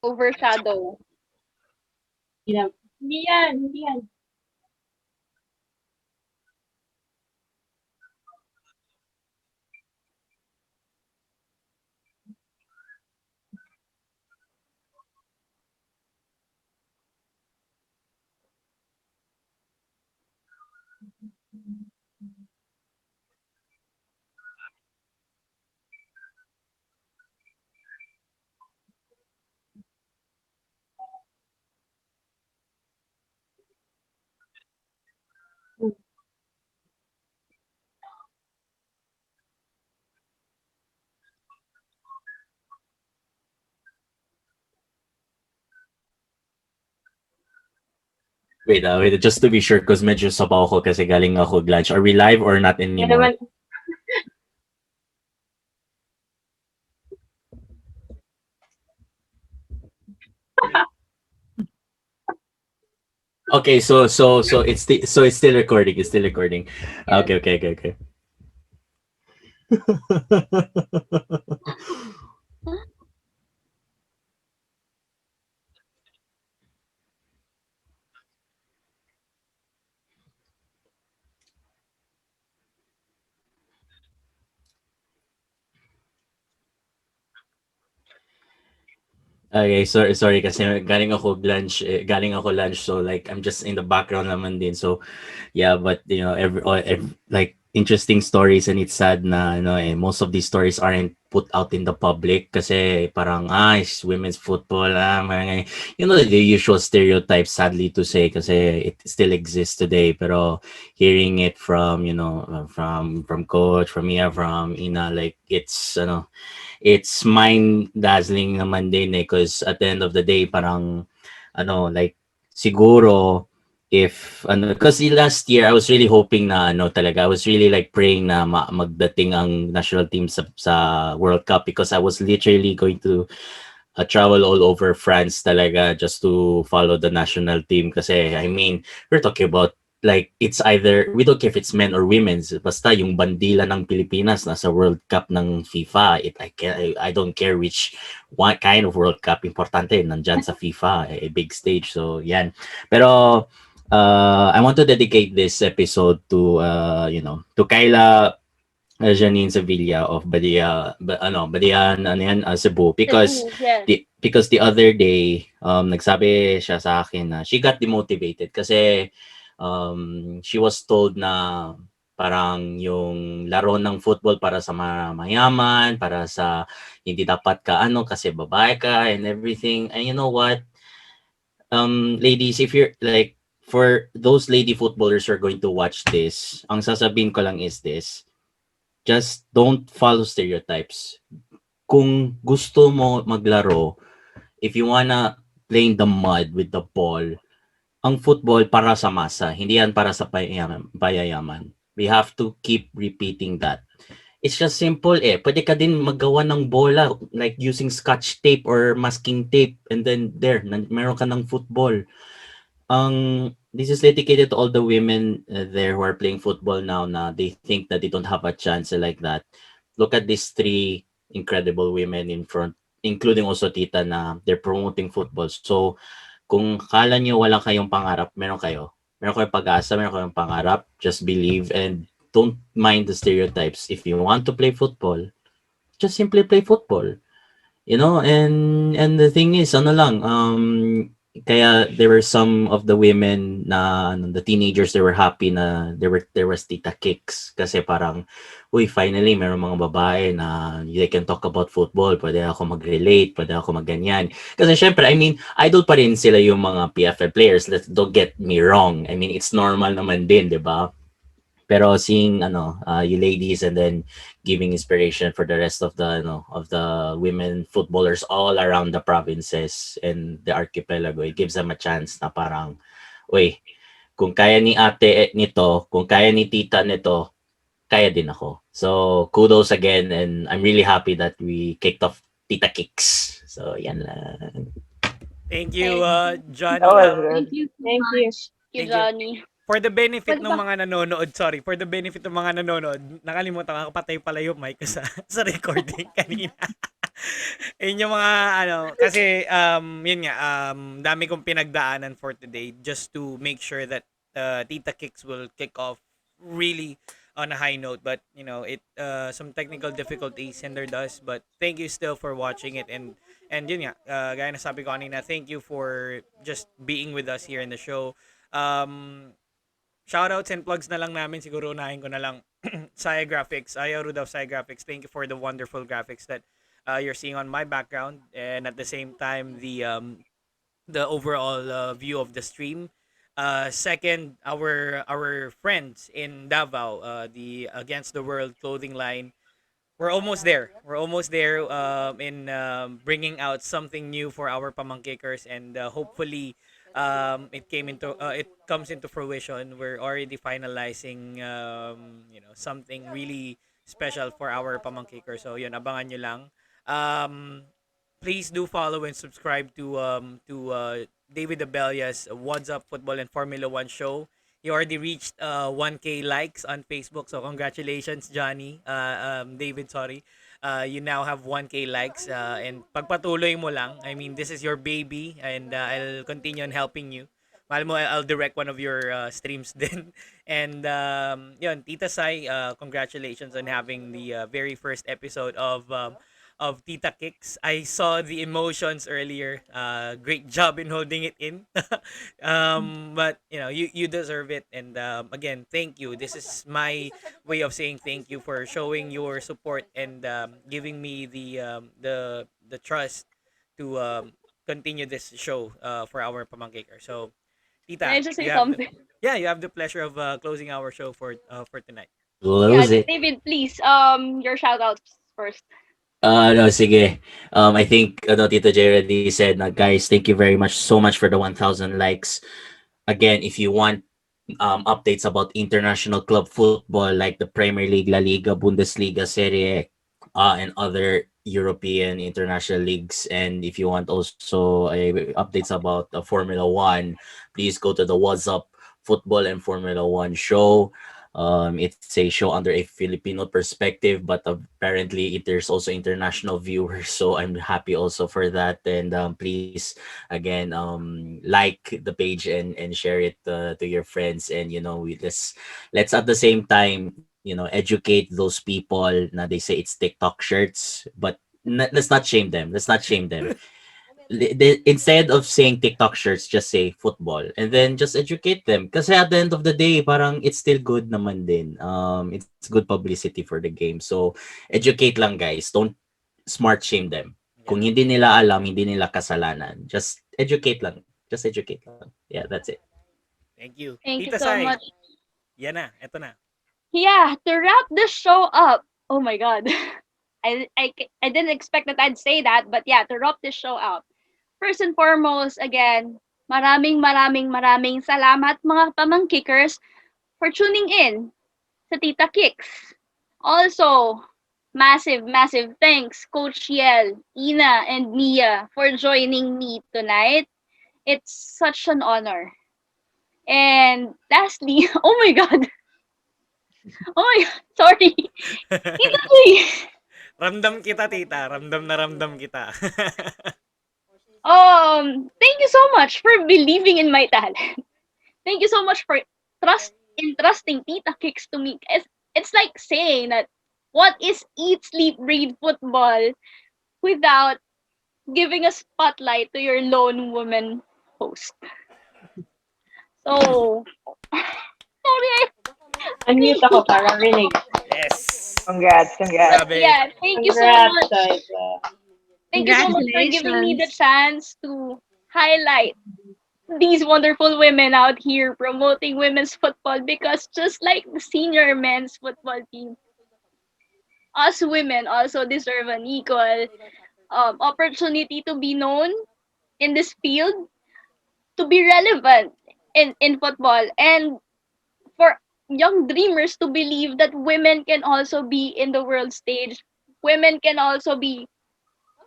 Overshadow. Hindi yan, hindi yan. Mm. Wait, just to be sure, because medyo sabaw ko kasi galing ako lunch. Are we live or not Yan anymore? naman, Okay, so it's still recording. It's still recording. Yes. Okay. Okay, sorry kasi galing ako lunch so like I'm just in the background naman din. So yeah, but you know like interesting stories and it's sad na most of these stories aren't put out in the public kasi parang it's women's football mga, the usual stereotypes sadly to say kasi it still exists today pero hearing it from from coach from Mia from Ina like it's mind dazzling naman din because at the end of the day parang like siguro if because last year I was really hoping na talaga I was really like praying na magdating ang national team sa World Cup because I was literally going to travel all over France talaga just to follow the national team kasi I mean we're talking about like it's either we don't care if it's men or women's basta yung bandila ng Pilipinas nasa World Cup ng FIFA I don't care what kind of World Cup importante nandyan sa FIFA a big stage so yan pero I want to dedicate this episode to to Kyla Janine Sevilla of Cebu because Cebu, yes. the other day nagsabi siya sa akin na she got demotivated kasi she was told na parang yung laro ng football para sa mayaman, para sa hindi dapat ka kasi babae ka and everything. And you know what? Ladies, if you're like for those lady footballers who are going to watch this, ang sasabihin ko lang is this. Just don't follow stereotypes. Kung gusto mo maglaro, if you wanna play in the mud with the ball, ang football para sa masa, hindi yan para sa payayaman. We have to keep repeating that. It's just simple Pwede ka din maggawa ng bola like using scotch tape or masking tape and then meron ka ng football. This is dedicated to all the women there who are playing football now na they think that they don't have a chance like that. Look at these three incredible women in front, including also Tita na they're promoting football. So, kung kala nyo wala kayong pangarap, meron kayo. Meron kayong pag-asa, meron kayong pangarap. Just believe and don't mind the stereotypes. If you want to play football, just simply play football. And the thing is, kaya there were some of the women na the teenagers they were happy na there was Tita Kicks kasi parang finally meron mga babae na they can talk about football, pwede ako mag-relate, pwede ako magganyan. Kasi syempre, I mean, idol pa rin sila yung mga PFL players. Don't get me wrong. I mean, it's normal naman din, 'di ba? Pero seeing you ladies and then giving inspiration for the rest of the of the women footballers all around the provinces and the archipelago, it gives them a chance na parang, uy, kung kaya ni ate nito, kung kaya ni tita nito, kaya din ako. So kudos again, and I'm really happy that we kicked off Tita Kicks. So yan lang. Thank you, Johnny. That was good. Thank you so Thank you. much, Thank you. Johnny. For the benefit Pwede ng ba- mga nanonood, sorry, for the benefit ng mga nanonood, nakalimutan ko, patay pala yung mic ko sa, sa recording kanina. Yun yung mga, kasi, yun nga, dami kong pinagdaanan for today just to make sure that Tita Kicks will kick off really on a high note. But, some technical difficulties hindered us. But thank you still for watching it. And yun nga, gaya na sabi ko kanina, thank you for just being with us here in the show. Shoutouts and plugs na lang namin. Siguro unahin ko na lang Sayagraphics. Ayaw daw Sayagraphics. Thank you for the wonderful graphics that you're seeing on my background, and at the same time the overall view of the stream. Second, our friends in Davao, the Against the World clothing line. We're almost there. We're almost there in bringing out something new for our pamangkikers, and hopefully it comes into fruition. We're already finalizing something really special for our pamangkikers. So yun, abangan nyo lang. Please do follow and subscribe to David Abelia's What's Up Football and Formula 1 show. He already reached 1K likes on Facebook. So congratulations, Johnny. David, sorry. You now have 1K likes. And pagpatuloy mo lang. I mean, this is your baby. And I'll continue on helping you. Mahal mo, I'll direct one of your streams din. And yun, Tita Xy, congratulations on having the very first episode of Tita Kicks. I saw the emotions earlier. Great job in holding it in. But you deserve it. And again, thank you. This is my way of saying thank you for showing your support and giving me the trust to continue this show for our pamangkiker. So, Tita, Can I just say you have something? you have the pleasure of closing our show for tonight. Yeah, Close it. David, please, your shoutouts first. No, sige. I think Tito J already said na, guys, thank you very much so much for the 1,000 likes. Again, if you want updates about international club football like the Premier League, La Liga, Bundesliga, Serie A, and other European international leagues, and if you want also updates about Formula One, please go to the What's Up Football and Formula One show. It's a show under a Filipino perspective, but apparently there's also international viewers. So I'm happy also for that. And please, again, like the page and share it to your friends. And let's at the same time educate those people. Now they say it's TikTok shirts, but let's not shame them. Let's not shame them. Instead of saying TikTok shirts, just say football, and then just educate them. Kasi at the end of the day, parang it's still good naman din. It's good publicity for the game. So educate lang, guys. Don't smart shame them. Kung hindi nila alam, hindi nila kasalanan. Just educate lang. Just educate lang. Yeah, that's it. Thank you. Thank you Tita so Xy, much. yan na, eto na. Yeah, to wrap the show up. Oh my God. I didn't expect that I'd say that, but yeah, to wrap this show up. First and foremost, again, maraming salamat mga pamangkikers for tuning in sa Tita Kicks. Also, massive thanks Coach Yel, Ina, and Mia for joining me tonight. It's such an honor. And lastly, oh my God. Oh my God, sorry. Tita Xy. Ramdam kita, tita. Ramdam na ramdam kita. Thank you so much for believing in my talent. Thank you so much for trusting Tita Kicks to me. It's like saying that what is eat, sleep, breathe football without giving a spotlight to your lone woman host. So, sorry. Unmute ako para rinig. Yes. Congrats. Grabe. Yeah, thank you so Congrats, much. Tita. Thank you so much for giving me the chance to highlight these wonderful women out here promoting women's football, because just like the senior men's football team, us women also deserve an equal opportunity to be known in this field, to be relevant in football, and for young dreamers to believe that women can also be in the world stage. Women can also be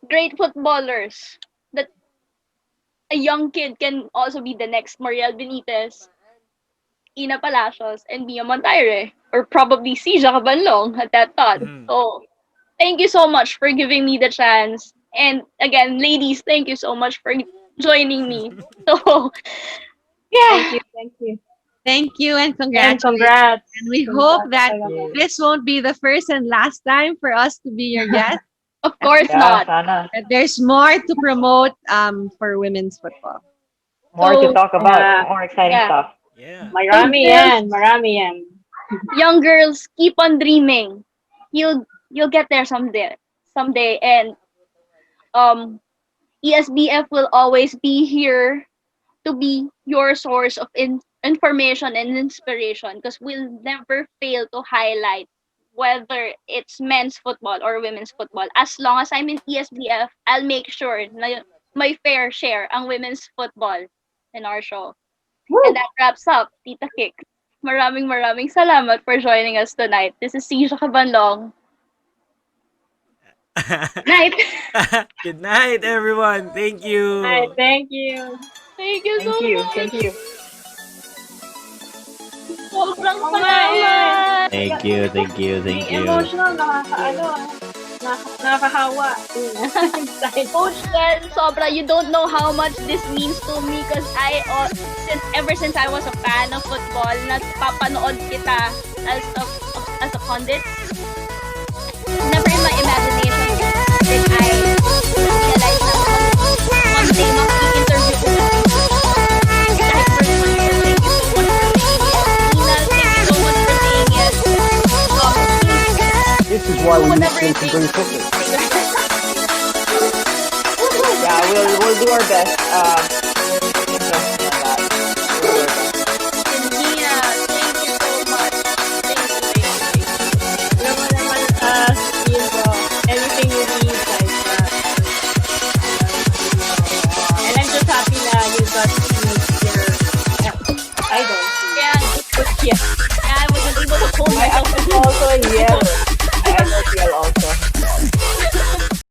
great footballers. That a young kid can also be the next Marielle Benitez, Inna Palacios, and Mia Montayre, or probably Xy-Zha Cabanlong at that time. Mhm. So, thank you so much for giving me the chance. And again, ladies, thank you so much for joining me. So, Thank yeah, you, thank you. Thank you and And congratulations. congrats. And we hope Congrats that talaga. this won't be the first and last time for us to be your guest. of course Yeah, not. sana. That there's more to promote for women's football. More to So, talk about, Yeah. more exciting yeah. stuff. Yeah. So, Marami girls, yan, marami yan. young girls, keep on dreaming. You'll get there someday. Someday, and um, ESBF will always be here to be your source of information and inspiration, because we'll never fail to highlight whether it's men's football or women's football. As long as I'm in ESBF, I'll make sure na my fair share ang women's football in our show. And that wraps up Tita Kick. Maraming salamat for joining us tonight. This is Xy-Zha Cabanlong. Night. Good night, everyone. Thank Alright, you. thank you. Thank you so Thank you, much. thank you. Sobrang Oo nga eh. salamat. Thank you, thank you, thank May you. emotional, nakakahawa. Excited. Coach Ken, sobra, you don't know how much this means to me, because ever since I was a fan of football, napapanood kita as a pundit. Never in my imagination did I realize na one day maki-interview ko na kahit personally. Thank you so much for saying yes. Nina, thank you so much for saying yes. This is why we need Whatever to it takes. bring football. Yeah, we'll do our best. Trust me on that. We'll do our best. Nina, thank you so much. Thank you. Alam mo naman, Steve, everything you need, guys. And I'm just happy na you got to meet your idol. Yeah. Yeah.